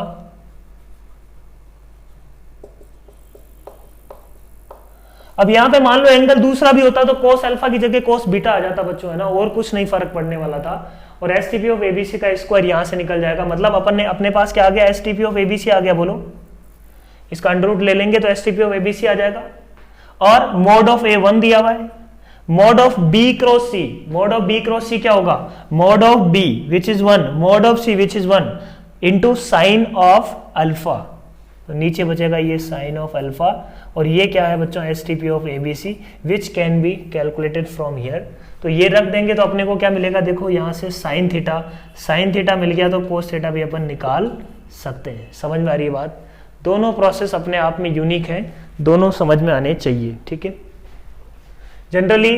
अब यहां पे मान लो एंगल दूसरा भी होता तो कोस अल्फा की जगह कोस बीटा आ जाता बच्चों, है ना, और कुछ नहीं फर्क पड़ने वाला था। और S T P of ABC का स्क्वायर यहां से निकल जाएगा, मतलब अपन ने अपने पास क्या आ गया, S T P of ABC आ गया। बोलो, इसका अंडर रूट ले लेंगे तो S T P of ABC आ जाएगा। और मोड ऑफ ए 1 दिया हुआ है, mod of B cross C, mod of B cross C क्या होगा, mod of B which is 1 mod of C which is 1 into sine of alpha. तो नीचे बचेगा ये साइन ऑफ अल्फा, और ये क्या है बच्चों, S T P of ABC which can be calculated from here. तो ये रख देंगे तो अपने को क्या मिलेगा, देखो यहां से साइन थीटा मिल गया, तो कोस थीटा भी अपन निकाल सकते हैं। समझ में आ रही है बात। दोनों प्रोसेस अपने आप में यूनिक है, दोनों समझ में आने चाहिए। ठीक है, जनरली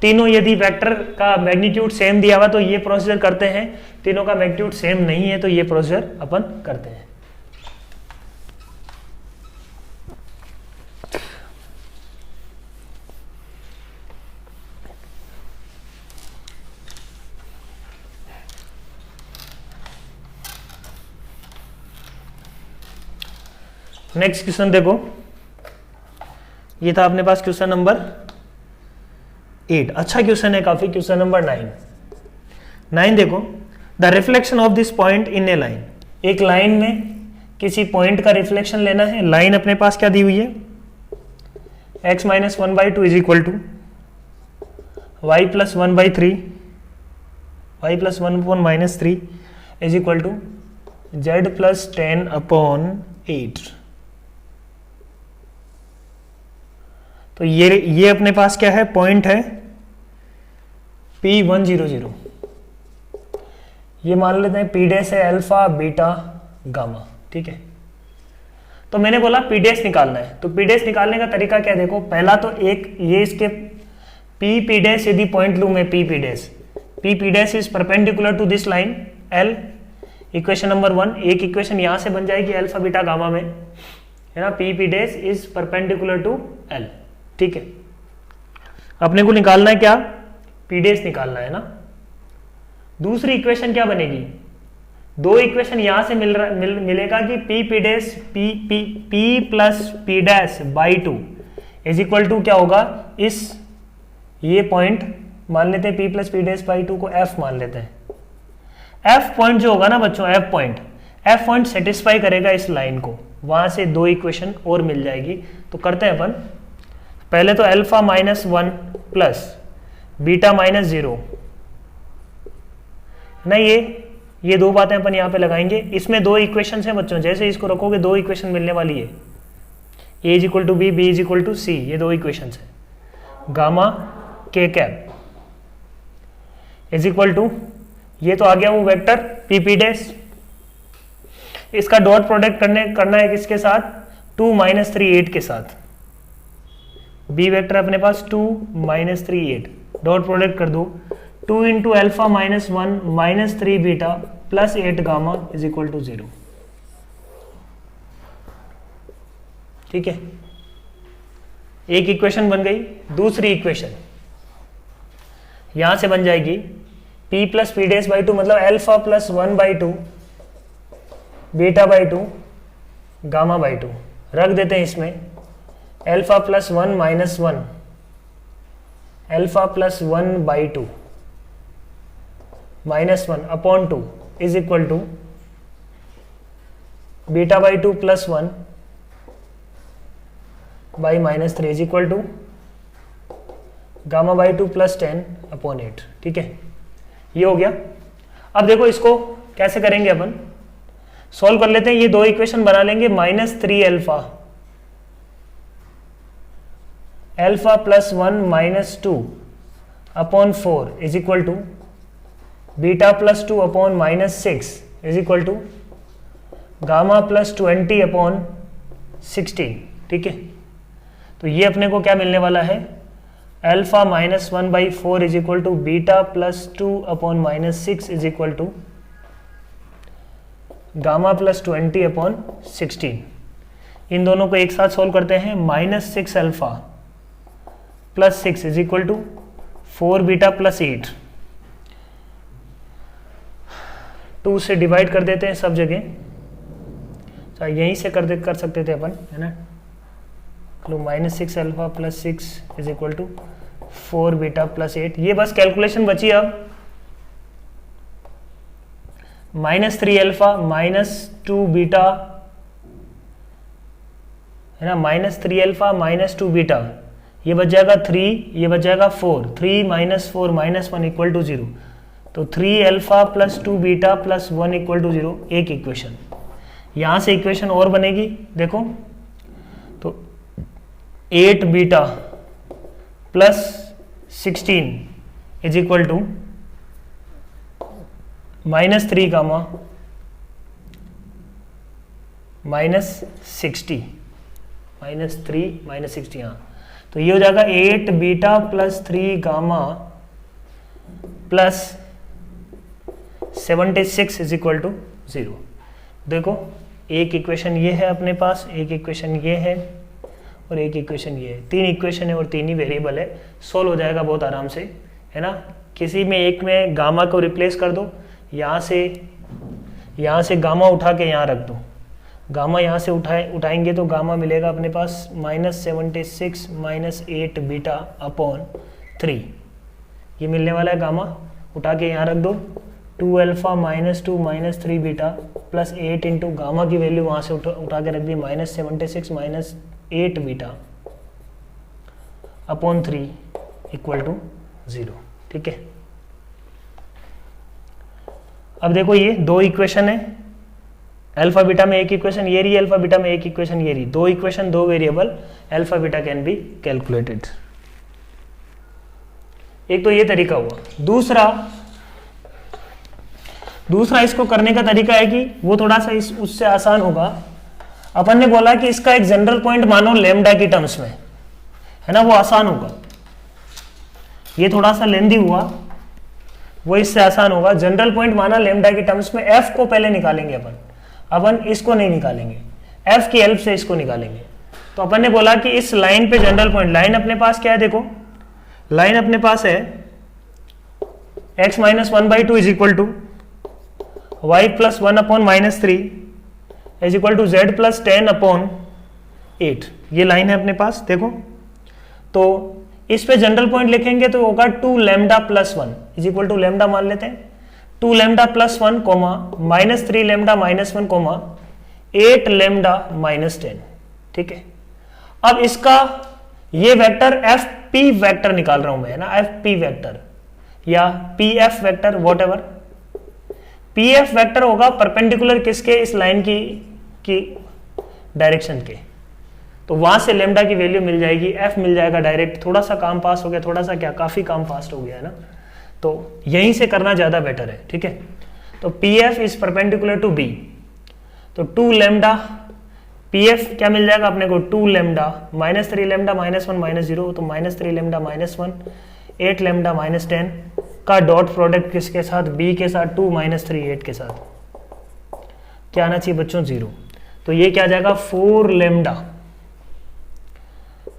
तीनों यदि वेक्टर का मैग्नीट्यूड सेम दिया हुआ तो ये प्रोसीजर करते हैं, तीनों का मैग्नीट्यूड सेम नहीं है तो ये प्रोसीजर अपन करते हैं। नेक्स्ट क्वेश्चन देखो, ये था अपने पास क्वेश्चन नंबर 8। अच्छा क्वेश्चन है काफी, क्वेश्चन नंबर 9 देखो, the reflection of this point in A line. एक लाइन में किसी पॉइंट का रिफ्लेक्शन लेना है। लाइन अपने पास क्या दी हुई है, x minus 1/2 is equal to y plus 1/3, y plus 1 minus 3 is equal to z plus 10/8। तो ये अपने पास क्या है, पॉइंट है P100। ये मान लेते हैं P डैश है अल्फा बीटा गामा, ठीक है। तो मैंने बोला P डैश निकालना है, तो P डैश निकालने का तरीका क्या है, देखो पहला तो एक ये इसके P डैश, यदि पॉइंट लूं मैं P dash, P dash is perpendicular to this line L, equation number 1। एक इक्वेशन यहां से बन जाएगी अल्फा बीटा गामा में, है ना, P dash is perpendicular to L, ठीक है। अपने को निकालना है क्या, P डैश निकालना है ना। दूसरी इक्वेशन क्या बनेगी, दो इक्वेशन यहां से मिलेगा कि P dash P plus P dash by 2 is equal to क्या होगा, इस ये पॉइंट मान लेते हैं P plus P dash by 2 को F मान लेते हैं। F पॉइंट जो होगा ना बच्चों, F पॉइंट सेटिस्फाई करेगा इस लाइन को, वहां से दो इक्वेशन और मिल जाएगी। तो करते हैं अपन, पहले तो अल्फा -1 प्लस बीटा -0 ना, ये दो बातें अपन यहां पे लगाएंगे। इसमें दो इक्वेशन हैं बच्चों, जैसे इसको रखोगे दो इक्वेशन मिलने वाली है, A is equal to B, B is equal to C, ये दो इक्वेशन है। गामा के कैप इज इक्वल टू, ये तो आ गया वो वेक्टर P डैश, इसका डॉट प्रोडक्ट करना है किसके साथ, 2 - 3 8 के साथ। बी वेक्टर अपने पास 2 - 3 8, डॉट प्रोडक्ट कर दो, 2 into alpha -1 -3 beta plus 8 gamma is equal to 0, ठीक है। एक इक्वेशन बन गई। दूसरी इक्वेशन यहां से बन जाएगी P plus P dash by 2, मतलब alpha plus 1/2 beta by 2 gamma by 2, रख देते हैं इसमें alpha plus 1 - 1 alpha plus 1/2 -1 upon 2 is equal to beta by 2 plus 1 by -3 is equal to gamma by 2 plus 10 upon 8, ठीक है। ये हो गया। अब देखो इसको कैसे करेंगे, अपन सॉल्व कर लेते हैं। ये दो इक्वेशन बना लेंगे, -3 alpha plus 1 -2 upon 4 is equal to beta plus 2 upon -6 is equal to gamma plus 20 upon 16, ठीक है। तो ये अपने को क्या मिलने वाला है, alpha -1/4 is equal to beta plus 2 upon -6 is equal to gamma plus 20 upon 16। इन दोनों को एक साथ सोल्व करते हैं, -6 alpha plus 6 is equal to 4 beta plus 8, 2 से डिवाइड कर देते हैं सब जगह, चाहे यहीं से कर सकते थे अपन, है ना। लो -6 alpha plus 6 is equal to 4 beta plus 8। ये बस कैलकुलेशन बची अब, -3 अल्फा -2 बीटा, है ना, -3 अल्फा -2 बीटा, ये बच जाएगा 3, ये बच जाएगा 4, 3 - 4 -1 इक्वल टू 0। तो 3 alpha plus 2 beta plus 1 equal to 0, एक इक्वेशन। यहां से इक्वेशन और बनेगी, देखो तो 8 beta plus 16 is equal to -3 gamma -60, -3 -60, हाँ। तो ये हो जाएगा 8 beta plus 3 gamma plus 76 is equal to 0। देखो एक इक्वेशन ये है अपने पास, एक इक्वेशन ये है और एक इक्वेशन ये है। 3 इक्वेशन है और 3 ही वेरिएबल है, सोल्व हो जाएगा बहुत आराम से, है ना। किसी में एक में गामा को रिप्लेस कर दो, यहाँ से गामा उठा के यहाँ रख दो, गामा यहाँ से उठाएंगे तो गामा मिलेगा अपने पास -76 -8 बीटा अपॉन 3, ये मिलने वाला है गामा। उठा के यहाँ रख दो, 2 alpha -2 -3 beta plus 8 into gamma की वैल्यू वहाँ से उठा के रख दी -76 -8 बीटा अपॉन 3 इक्वल टू 0, ठीक है। अब देखो ये दो इक्वेशन है, अल्फा बीटा में एक इक्वेशन ये रही, अल्फा बीटा में एक इक्वेशन ये रही, दो इक्वेशन दो variable, alpha beta can be calculated. एक तो ये तरीका हुआ। दूसरा इसको करने का तरीका है कि वो थोड़ा सा उससे आसान होगा। अपन ने बोला कि इसका एक जनरल पॉइंट मानो लेमडा की टर्म्स में, है ना, वो आसान होगा। ये थोड़ा सा लेंदी हुआ, वो इससे आसान होगा। जनरल पॉइंट माना लेमडा की टर्म्स में, एफ को पहले निकालेंगे अपन इसको नहीं निकालेंगे, एफ की हेल्प से इसको निकालेंगे। तो अपन ने बोला कि इस लाइन पे जनरल पॉइंट, लाइन अपने पास क्या है, देखो लाइन अपने पास है x minus 1/2 is equal to y plus 1/-3 is equal to z plus 10/8। ये लाइन है अपने पास, देखो। तो इस पे जनरल पॉइंट लिखेंगे तो होगा 2 lambda plus 1 is equal to lambda मान लेते हैं, 2 lambda plus 1 comma -3 lambda -1 comma 8 lambda -10। ठीक है, अब इसका ये वेक्टर एफ पी वेक्टर निकाल रहा हूं मैं, है ना, एफ पी वेक्टर या P F vector, what ever. P F vector होगा परपेंडिकुलर किसके, इस लाइन की डायरेक्शन के। तो वहां से लेमडा की वैल्यू मिल जाएगी, एफ मिल जाएगा डायरेक्ट। थोड़ा सा काम पास हो गया, थोड़ा सा क्या, काफी काम फास्ट हो गया, है ना। तो यहीं से करना ज्यादा बेटर है, ठीक है। तो P F is perpendicular to B, तो 2 लैम्डा पी एफ क्या मिल जाएगा अपने को, 2 लैम्डा -3 लैम्डा -1 -0, तो -3 लैम्डा -1 8 लैम्डा -10 का डॉट प्रोडक्ट किसके साथ, बी के साथ, 2 -3 8 के साथ क्या आना चाहिए बच्चों, 0। तो ये क्या आ जाएगा, 4 lambda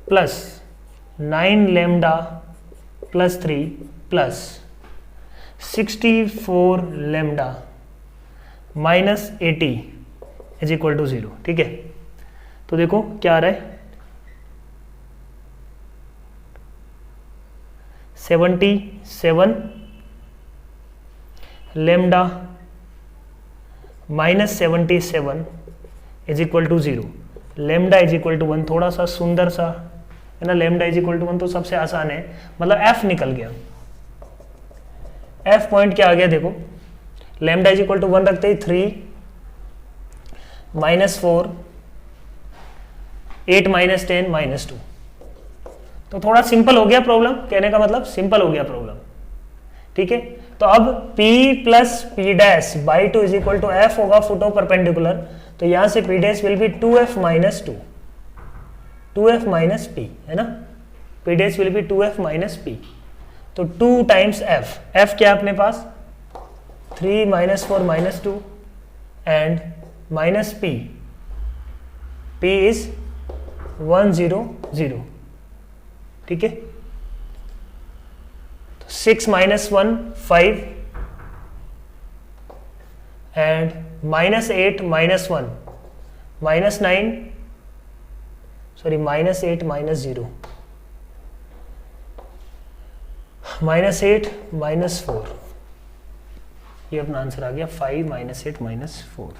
plus 9 lambda plus 3 plus 64 lambda -80 is equal to 0। ठीक है, तो देखो क्या आ रहा है, 77 lambda -77 is equal to 0, lambda is equal to 1। थोड़ा सा सुंदर सा है ना, लैम्डा इज इक्वल टू 1 तो सबसे आसान है, मतलब एफ निकल गया। एफ पॉइंट क्या आ गया, देखो लैम्डा इज इक्वल टू 1 रखते ही 3 -4 8 -10 -2। तो थोड़ा सिंपल हो गया प्रॉब्लम, कहने का मतलब सिंपल हो गया प्रॉब्लम। ठीक है, तो अब P plus P dash by 2 is equal to F होगा फुटो परपेंडिकुलर, तो यहां से P dash will be 2f minus 2, 2f minus P, है ना। P dash will be 2f minus P, तो 2 टाइम्स f, f क्या है अपने पास 3 -4 -2 एंड माइनस P, P इज 1 0 0। ठीक है, 6 -1 5 एंड -8 -1 -9 सॉरी -8 -0 -8 -4, ये अपना आंसर आ गया 5 -8 -4।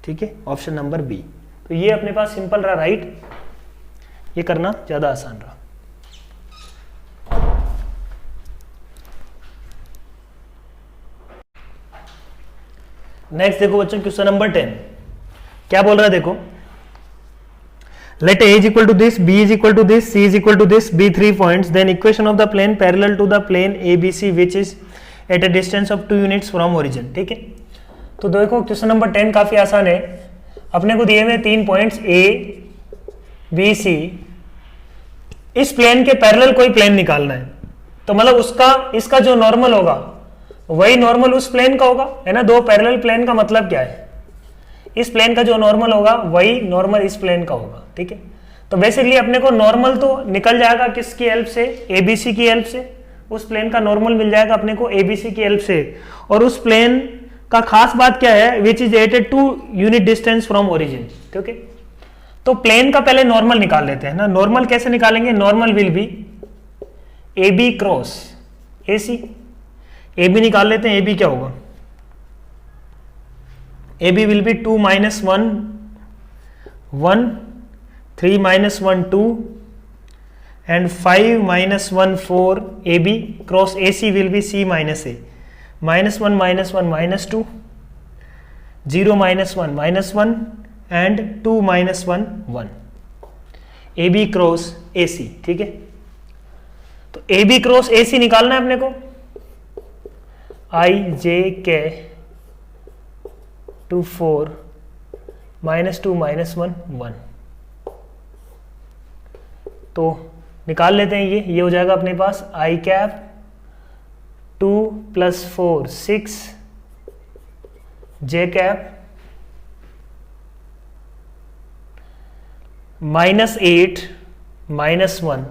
ठीक है, ऑप्शन नंबर बी। तो ये अपने पास सिंपल रहा, राइट, ये करना ज्यादा आसान रहा। नेक्स्ट देखो बच्चों क्वेश्चन नंबर 10 क्या बोल रहा है, देखो let a is equal to this, b is equal to this, c is equal to this, be 3 points, then equation of the plane parallel to the plane abc which is at a distance of 2 units from origin। ठीक है, तो देखो question number 10 काफी आसान है। अपने को दिए हुए 3 पॉइंट्स a b c, इस प्लेन के पैरेलल कोई प्लेन निकालना है, तो मतलब इसका जो नॉर्मल होगा वही नॉर्मल उस प्लेन का होगा, है ना। दो पैरेलल प्लेन का मतलब क्या है, इस प्लेन का जो नॉर्मल होगा वही नॉर्मल इस प्लेन का होगा। ठीक है, तो बेसिकली अपने को नॉर्मल तो निकल जाएगा किसकी हेल्प से, एबीसी की हेल्प से, उस प्लेन का नॉर्मल मिल जाएगा अपने को एबीसी की हेल्प से। और उस प्लेन का खास बात क्या है, which is at 2 unit distance from origin. ठीक है, तो प्लेन का पहले नॉर्मल निकाल लेते हैं ना। नॉर्मल कैसे निकालेंगे, normal will be A B cross A C, A B निकाल लेते हैं। ए बी क्या होगा, A B will be 2 -1 1 3 -1 2 and 5 -1 4 A B cross A C will be c -a -1 -1 -2 0 -1 and 2 -1 1, A B cross A C. ठीक है, तो ए B cross A सी निकालना है अपने को। आई जे के 2 4 -2 -1 1, तो निकाल लेते हैं। ये हो जाएगा अपने पास आई कैप 2 + 4 6, जे कैप -8 -1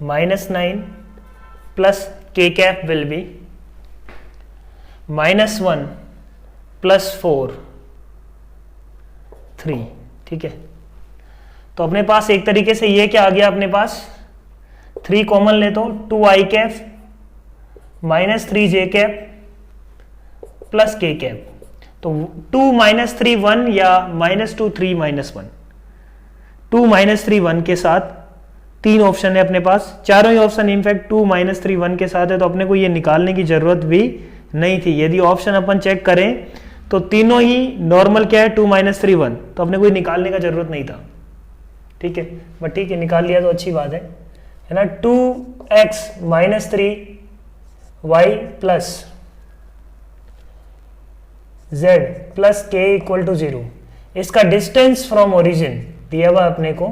-9 प्लस के कैप विल बी -1 + 4 3। ठीक है, तो अपने पास एक तरीके से ये क्या आ गया अपने पास, 3 कॉमन ले तो 2 आई कैप -3 जे कैप प्लस के कैप, तो 2 -3 1 या -2 3 -1, 2 -3 1 के साथ 3 ऑप्शन है अपने पास, चारों ही ऑप्शन इनफैक्ट 2 -3 1 के साथ है, तो अपने को ये निकालने की जरूरत भी नहीं थी। यदि ऑप्शन अपन चेक करें तो तीनों ही नॉर्मल क्या है 2 -3 1, तो अपने को ये निकालने का जरूरत नहीं था। ठीक है, बट ठीक है निकाल लिया तो अच्छी बात है ना। 2x - 3 y plus z plus k = 0, इसका डिस्टेंस फ्रॉम ओरिजिन दिया हुआ अपने को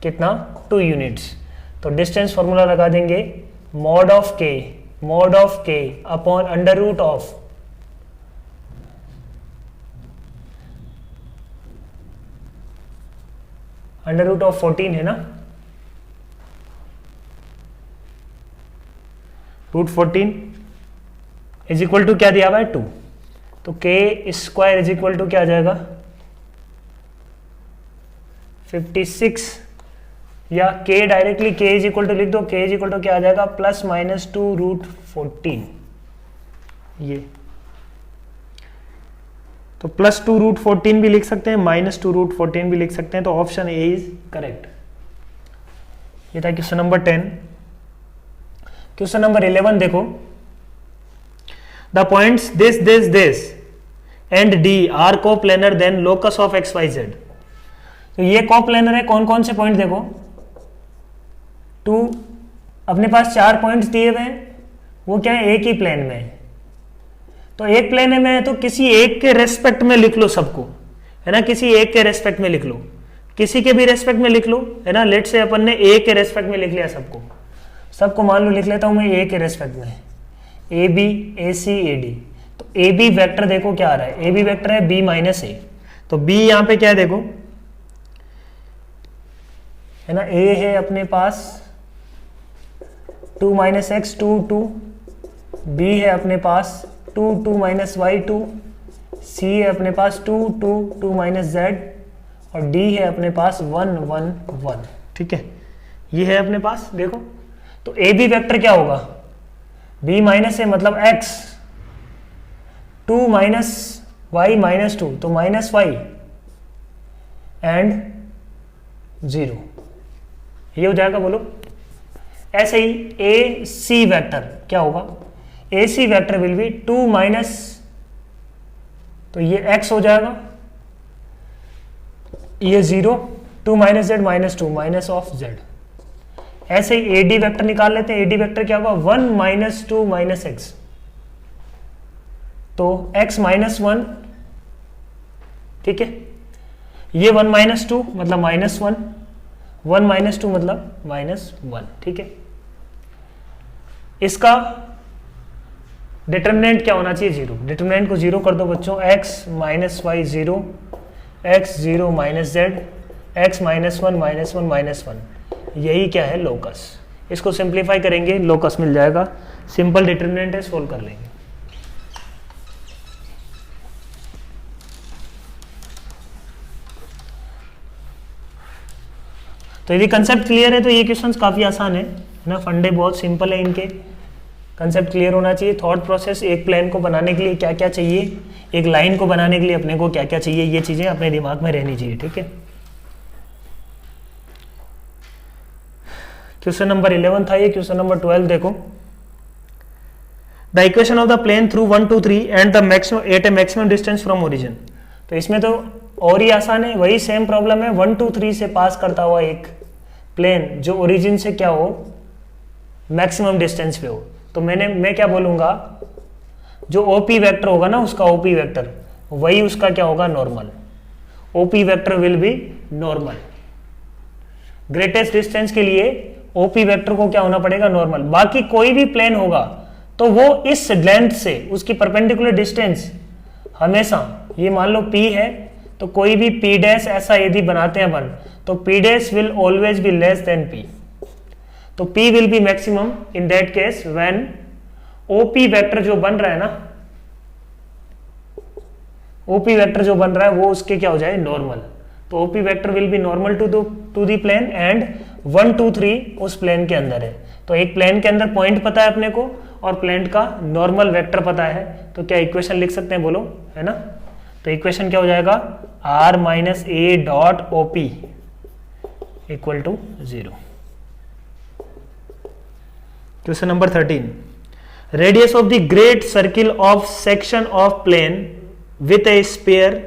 कितना, 2 यूनिट्स। तो डिस्टेंस फॉर्मूला लगा देंगे mod of k upon under root of 14 है ना, √14 = क्या दिया हुआ है 2, तो k² क्या आ जाएगा 56, या k डायरेक्टली k लिख दो, k क्या आ जाएगा +-2 √14, ये तो +2 √14 भी लिख सकते हैं, -2 √14 भी लिख सकते हैं, तो ऑप्शन ए इज करेक्ट। ये था क्वेश्चन नंबर 10। क्वेश्चन नंबर 11 देखो, the points this and D are coplanar then locus of XYZ। तो ये कोप्लेनर है, कौन कौन से पॉइंट देखो, 2 अपने पास 4 पॉइंट्स दिए हुए हैं, वो क्या है एक ही प्लेन में है, तो एक प्लेन में है तो किसी एक के रेस्पेक्ट में लिख लो सबको, है ना, किसी एक के रेस्पेक्ट में लिख लो, किसी के भी रेस्पेक्ट में लिख लो, है ना। लेट से अपन ने ए के रेस्पेक्ट में लिख लिया सबको मान लो लिख लेता हूं मैं ए के रेस्पेक्ट में, A B A C A D. तो ए बी वैक्टर देखो क्या आ रहा है, ए बी वैक्टर है b - a, तो b यहां पे क्या है देखो, है ना, a है अपने पास 2 - x 2 2, b है अपने पास 2 2 - y 2, c है अपने पास 2 2 2 - z, और d है अपने पास 1 1 1। ठीक है, ये है अपने पास देखो, तो ए बी वेक्टर क्या होगा, b - a मतलब x, 2 - y - 2, तो -y एंड 0, ये हो जाएगा, बोलो। ऐसे ही ए सी वेक्टर क्या होगा, ए C vector will be 2 minus, तो ये x हो जाएगा, ये 0, 2 - z -2 -z। ऐसे ही ए डी वेक्टर निकाल लेते हैं, ए डी वेक्टर क्या होगा 1 - 2 - x, तो x -1, ठीक है, ये 1 - 2 मतलब -1, 1 - 2 मतलब -1, ठीक है। इसका डिटरमिनेंट क्या होना चाहिए 0, डिटरमिनेंट को 0 कर दो बच्चों, x - y 0, x 0 - z, x -1 -1 -1, यही क्या है लोकस। इसको सिंप्लीफाई करेंगे लोकस मिल जाएगा, सिंपल डिटरमिनेंट है, सोल्व कर लेंगे। तो यदि कंसेप्ट क्लियर है तो ये क्वेश्चंस काफ़ी आसान है ना, फंडे बहुत सिंपल है इनके, कंसेप्ट क्लियर होना चाहिए। थॉट प्रोसेस, एक प्लान को बनाने के लिए क्या क्या चाहिए, एक लाइन को बनाने के लिए अपने को क्या क्या चाहिए, ये चीज़ें अपने दिमाग में रहनी चाहिए, ठीक है। क्वेश्चन नंबर 11 था ये। क्वेश्चन नंबर 12 देखो, the equation of the plane through 1 2 3 and the maximum at a maximum distance from origin. तो इसमें तो और ही आसान है, वही सेम प्रॉब्लम है, 1 2 3 से पास करता हुआ एक प्लेन जो ओरिजिन से क्या हो, मैक्सिमम डिस्टेंस पे हो। तो मैं क्या बोलूंगा, जो ओपी वेक्टर होगा ना उसका ओपी वेक्टर, वही उसका क्या होगा, normal. OP vector will be normal. Greatest distance के लिए ओपी वेक्टर को क्या होना पड़ेगा, नॉर्मल। बाकी कोई भी प्लेन होगा तो वो इस लेंथ से उसकी परपेंडिकुलर डिस्टेंस हमेशा, ये मान लो P है तो कोई भी P डैश ऐसा यदि बनाते हैं अपन, तो P dash will always be less than P। तो P will be maximum in that case when OP vector जो बन रहा है ना, OP वेक्टर जो बन रहा है वो उसके क्या हो जाए, नॉर्मल। तो OP vector will be normal to the plane and 1 2 3 उस प्लेन के अंदर है। तो एक प्लेन के अंदर पॉइंट पता है अपने को और प्लेन का नॉर्मल वेक्टर पता है, तो क्या इक्वेशन लिख सकते हैं, बोलो, है ना। तो इक्वेशन क्या हो जाएगा, r minus A dot OP equal to 0। Question number 13, radius of the great circle of section of plane with a sphere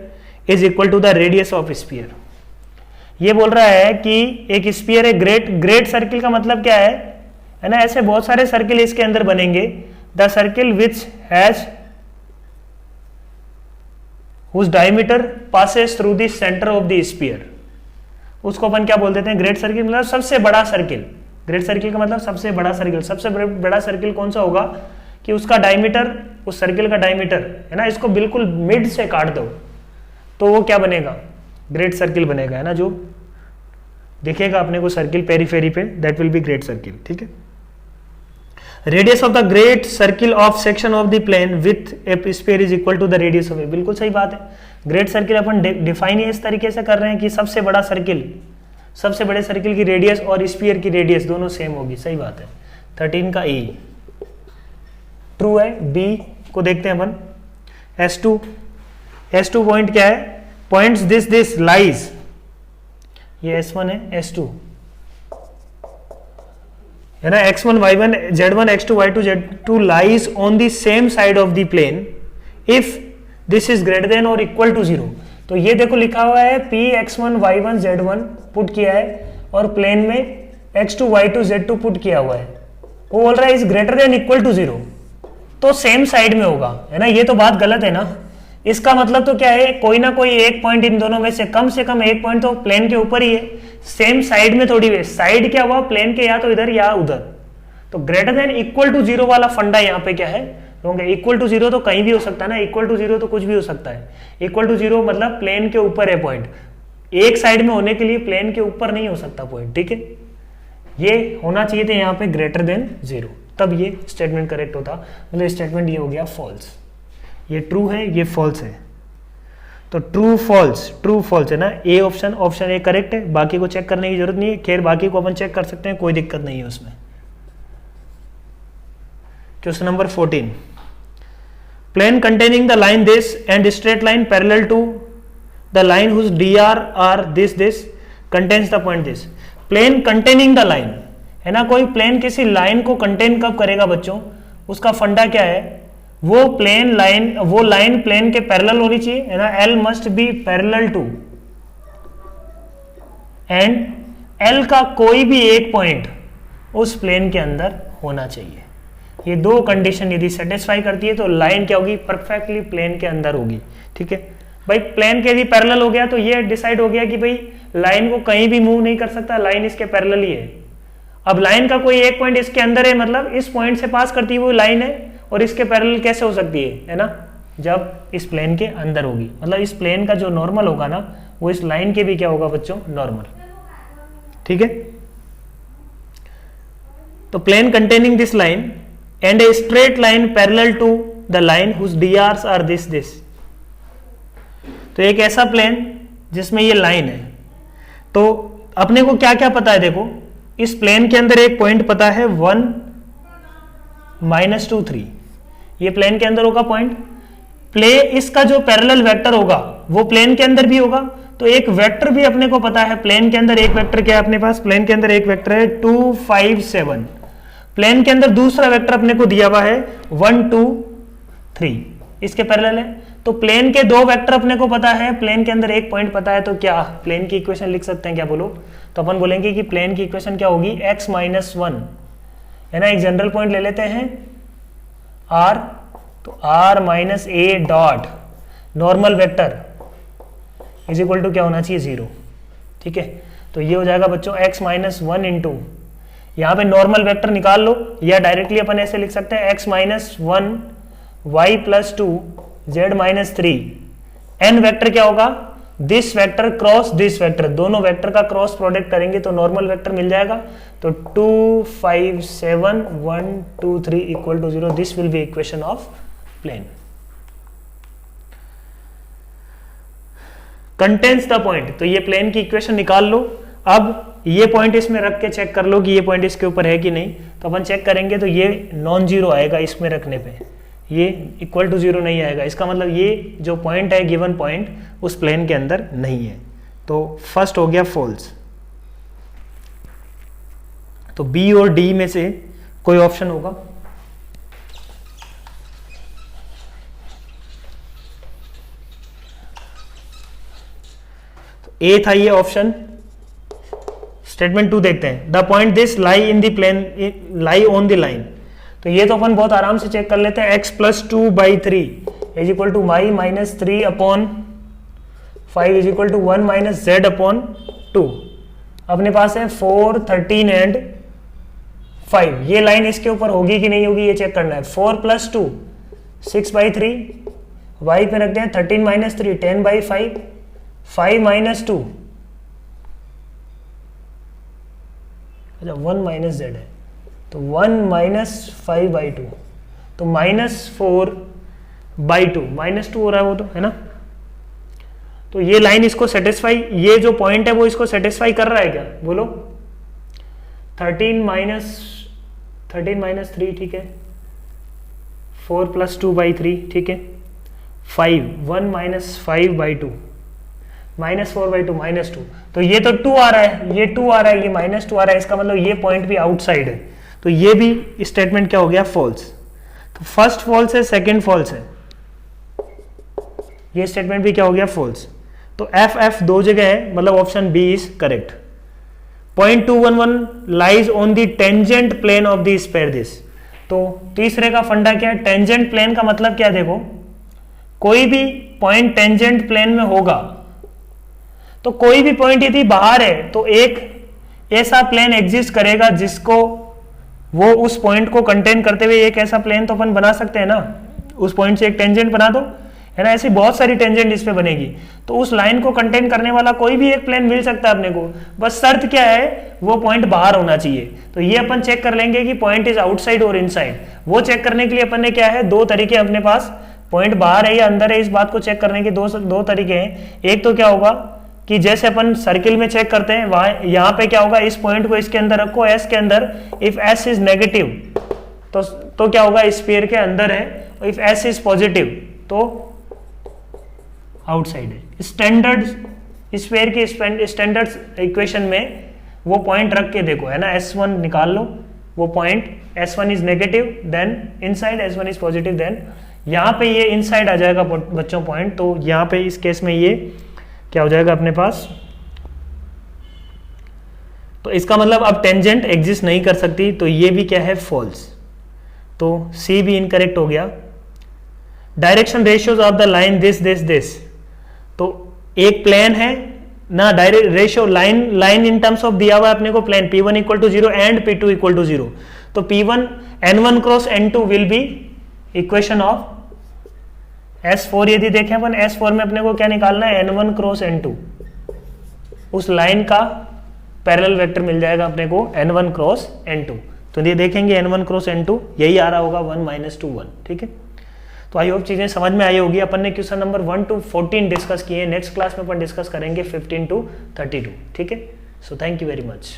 is equal to the radius of sphere. ये बोल रहा है कि एक स्फीयर है, ग्रेट सर्किल का मतलब क्या है ना, ऐसे बहुत सारे सर्किल इसके अंदर बनेंगे। The circle which has whose diameter passes through the centre of the sphere, उसको अपन क्या बोल देते हैं, ग्रेट सर्किल। मतलब सबसे बड़ा सर्किल, ग्रेट सर्किल का मतलब सबसे बड़ा सर्किल। सबसे बड़ा सर्किल कौन सा होगा कि उसका डायमीटर, उस सर्किल का डायमीटर है ना, इसको बिल्कुल मिड से काट दो तो वो क्या बनेगा, ग्रेट सर्किल बनेगा, है ना। जो दिखेगा अपने को सर्किल पेरीफेरी पे, that will be great circle, ठीक है। Radius of the great circle of section of the plane with a sphere is equal to the radius of A. बिल्कुल सही बात है। ग्रेट सर्किल अपन डिफाइन ही इस तरीके से कर रहे हैं कि सबसे बड़ा सर्किल, सबसे बड़े सर्किल की रेडियस और स्फीयर की रेडियस दोनों सेम होगी, सही बात है। 13 का E ट्रू है। B को देखते हैं अपन, S2 पॉइंट क्या है, पॉइंट्स दिस लाइज, ये S1 है, S2 है ना, X1 Y1 Z1 X2 Y2 Z2 lies on the same side of the plane if this is greater than और इक्वल टू 0। तो ये देखो लिखा हुआ है P X1 Y1 Z1 put किया है और प्लेन में X2 Y2 Z2 पुट किया हुआ है, वो बोल रहा है is greater than equal to 0, तो सेम साइड में होगा, है ना। ये तो बात गलत है ना। इसका मतलब तो क्या है, कोई ना कोई एक पॉइंट इन दोनों में से कम एक पॉइंट तो प्लेन के ऊपर ही है, सेम साइड में थोड़ी है। साइड क्या हुआ, प्लेन के या तो इधर या उधर। तो ग्रेटर देन इक्वल टू 0 वाला फंडा यहाँ पे क्या है, इक्वल टू 0 तो कहीं भी हो सकता है ना, इक्वल टू 0 तो कुछ भी हो सकता है। इक्वल टू 0 मतलब प्लेन के ऊपर है पॉइंट, एक साइड में होने के लिए प्लेन के ऊपर नहीं हो सकता पॉइंट, ठीक है। ये होना चाहिए था यहाँ पे ग्रेटर देन 0, तब ये स्टेटमेंट करेक्ट होता। मतलब स्टेटमेंट ये हो गया फॉल्स, ये ट्रू है, ये फॉल्स है। तो ट्रू फॉल्स है ना, ए ऑप्शन ए करेक्ट है, बाकी को चेक करने की जरूरत नहीं है। खैर बाकी को अपन चेक कर सकते हैं, कोई दिक्कत नहीं है उसमें। Question number 14, plane containing the line this and straight line parallel to the line whose dr are this contains the point this. Plane containing the line है ना, कोई प्लेन किसी लाइन को कंटेन कब करेगा बच्चों, उसका फंडा क्या है, वो लाइन प्लेन के पैरेलल होनी चाहिए, है ना। L must be parallel to and L का कोई भी एक पॉइंट उस प्लेन के अंदर होना चाहिए। ये दो कंडीशन यदि सेटिस्फाई करती है तो लाइन क्या होगी, परफेक्टली प्लेन के अंदर होगी, ठीक है भाई। प्लेन के यदि पैरेलल हो गया तो ये डिसाइड हो गया कि भाई लाइन को कहीं भी मूव नहीं कर सकता, लाइन इसके पैरेलल ही है। अब लाइन का कोई एक पॉइंट इसके अंदर है, मतलब इस पॉइंट से पास करती हुई लाइन है, और इसके पैरेलल कैसे हो सकती है ना, जब इस प्लेन के अंदर होगी। मतलब इस प्लेन का जो नॉर्मल होगा ना, वो इस लाइन के भी क्या होगा बच्चों, नॉर्मल, ठीक है। तो plane containing this line and a straight line parallel to the line whose drs are this. तो एक ऐसा प्लेन जिसमें ये लाइन है, तो अपने को क्या क्या पता है, देखो इस प्लेन के अंदर एक पॉइंट पता है 1 -2 3, ये प्लेन के अंदर होगा पॉइंट। इसका जो पैरेलल वेक्टर होगा वो प्लेन के अंदर भी होगा। तो एक वेक्टर भी अपने को पता है, प्लेन के अंदर एक वेक्टर क्या है अपने पास, प्लेन के अंदर एक वेक्टर है 2 5 7। प्लेन के अंदर दूसरा वेक्टर अपने को दिया हुआ है 1 2 3, इसके पैरेलल है। तो प्लेन के दो वेक्टर अपने को पता है, प्लेन के अंदर एक पॉइंट पता है, तो क्या प्लेन की इक्वेशन लिख सकते हैं क्या? बोलो। तो अपन बोलेंगे कि प्लेन की इक्वेशन क्या होगी, x माइनस 1 है ना, एक जनरल पॉइंट ले लेते हैं r, तो r minus A dot normal vector is equal to क्या होना चाहिए, 0। ठीक है, तो ये हो जाएगा बच्चों x माइनस 1 इंटू, यहाँ पे नॉर्मल वेक्टर निकाल लो, या डायरेक्टली अपन ऐसे लिख सकते हैं x minus 1 y plus 2 z minus 3। n vector क्या होगा, this vector cross this vector, दोनों वेक्टर का क्रॉस प्रोडक्ट करेंगे तो नॉर्मल वेक्टर मिल जाएगा। तो 2 5 7 1 2 3 equal to 0, this will be equation of plane. Contains the point, तो ये प्लेन की इक्वेशन निकाल लो। अब ये पॉइंट इसमें रख के चेक कर लो कि ये पॉइंट इसके ऊपर है कि नहीं। तो अपन चेक करेंगे तो ये नॉन जीरो आएगा इसमें रखने पे, ये इक्वल टू 0 नहीं आएगा। इसका मतलब ये जो पॉइंट है, गिवन पॉइंट, उस प्लेन के अंदर नहीं है। तो फर्स्ट हो गया फॉल्स। तो बी और डी में से कोई ऑप्शन होगा। तो ए था ये ऑप्शन। स्टेटमेंट 2 देखते हैं, the point this lie in the plane, lie on the line. तो ये तो अपन बहुत आराम से चेक कर लेते हैं, x plus 2 by 3 is equal to y minus 3 upon 5 is equal to 1 minus z upon 2। अपने पास है 4 13 एंड 5, ये लाइन इसके ऊपर होगी कि नहीं होगी ये चेक करना है। 4 प्लस 2 6 बाई 3, y पे रखते हैं 13 माइनस 3 10 बाई 5, 5 माइनस 2, अच्छा 1 माइनस z है, तो 1 माइनस 5 बाई 2, तो माइनस 4 बाई 2, माइनस 2 हो रहा है वो तो, है ना। तो ये लाइन इसको सेटिस्फाई, ये जो पॉइंट है वो इसको सेटिस्फाई कर रहा है क्या, बोलो। 13 माइनस 3, ठीक है, 4 प्लस 2 बाई 3, ठीक है, 5 1 minus 5 by 2, minus 4 by 2 minus 2, तो ये तो 2 आ रहा है, ये 2 आ रहा है, ये माइनस 2 आ रहा है, इसका मतलब ये पॉइंट भी आउटसाइड है। तो ये भी स्टेटमेंट क्या हो गया, फॉल्स। तो फर्स्ट फॉल्स है, सेकंड फॉल्स है, ये स्टेटमेंट भी क्या हो गया, फॉल्स। तो एफ एफ दो जगह है, मतलब option B is correct. Point 211 lies on the tangent plane of the sphere this. तो तीसरे का फंडा क्या है, टेंजेंट प्लेन का मतलब क्या, देखो कोई भी पॉइंट टेंजेंट प्लेन में होगा, तो कोई भी पॉइंट यदि बाहर है तो एक ऐसा प्लेन एग्जिस्ट करेगा जिसको वो उस पॉइंट को कंटेन करते हुए एक ऐसा प्लेन तो अपन बना सकते हैं ना, उस पॉइंट से एक टेंजेंट बना दो, है ना। ऐसी बहुत सारी टेंजेंट इस पे बनेगी, तो उस लाइन को कंटेन करने वाला कोई भी एक प्लेन मिल सकता है अपने को। बस शर्त क्या है, वो पॉइंट बाहर होना चाहिए। तो ये अपन चेक कर लेंगे कि पॉइंट इज आउटसाइड और इनसाइड। वो चेक करने के लिए अपन ने क्या है, दो तरीके अपने पास, पॉइंट बाहर है या अंदर है, इस बात को चेक करने के दो तरीके हैं। एक तो क्या होगा कि जैसे अपन सर्किल में चेक करते हैं, वहां यहाँ पे क्या होगा, इस पॉइंट को इसके अंदर रखो, एस के अंदर, इफ एस इज नेगेटिव तो क्या होगा, स्फीयर के अंदर है, इफ एस इज पॉजिटिव तो आउटसाइड है। स्टैंडर्ड स्फीयर के स्टैंडर्ड इक्वेशन में वो पॉइंट रख के देखो, है ना, S1 निकाल लो, वो point S1 is negative then inside, S1 is positive then, यहाँ पे ये इनसाइड आ जाएगा बच्चों पॉइंट। तो यहाँ पे इस केस में ये क्या हो जाएगा अपने पास, तो इसका मतलब अब टेंजेंट एग्जिस्ट नहीं कर सकती, तो ये भी क्या है, फॉल्स। तो सी भी इनकरेक्ट हो गया। Direction ratios of the line this, तो एक प्लेन है ना, direct ratio line in terms of दिया हुआ है अपने को plane P1 equal to 0 and P2 equal to 0। तो P1 N1 cross N2 will be equation of S4। यदि देखें अपन S4 में अपने को क्या निकालना है, N1 क्रॉस N2, उस लाइन का पैरेलल वेक्टर मिल जाएगा अपने को N1 क्रॉस N2। तो ये देखेंगे N1 क्रॉस N2 यही आ रहा होगा 1 माइनस 2 1, ठीक है। तो आई होप चीजें समझ में आई होगी। अपन ने क्वेश्चन नंबर 1 to 14 डिस्कस किए, नेक्स्ट क्लास में अपन डिस्कस करेंगे 15 to 32, ठीक है। So thank you very much.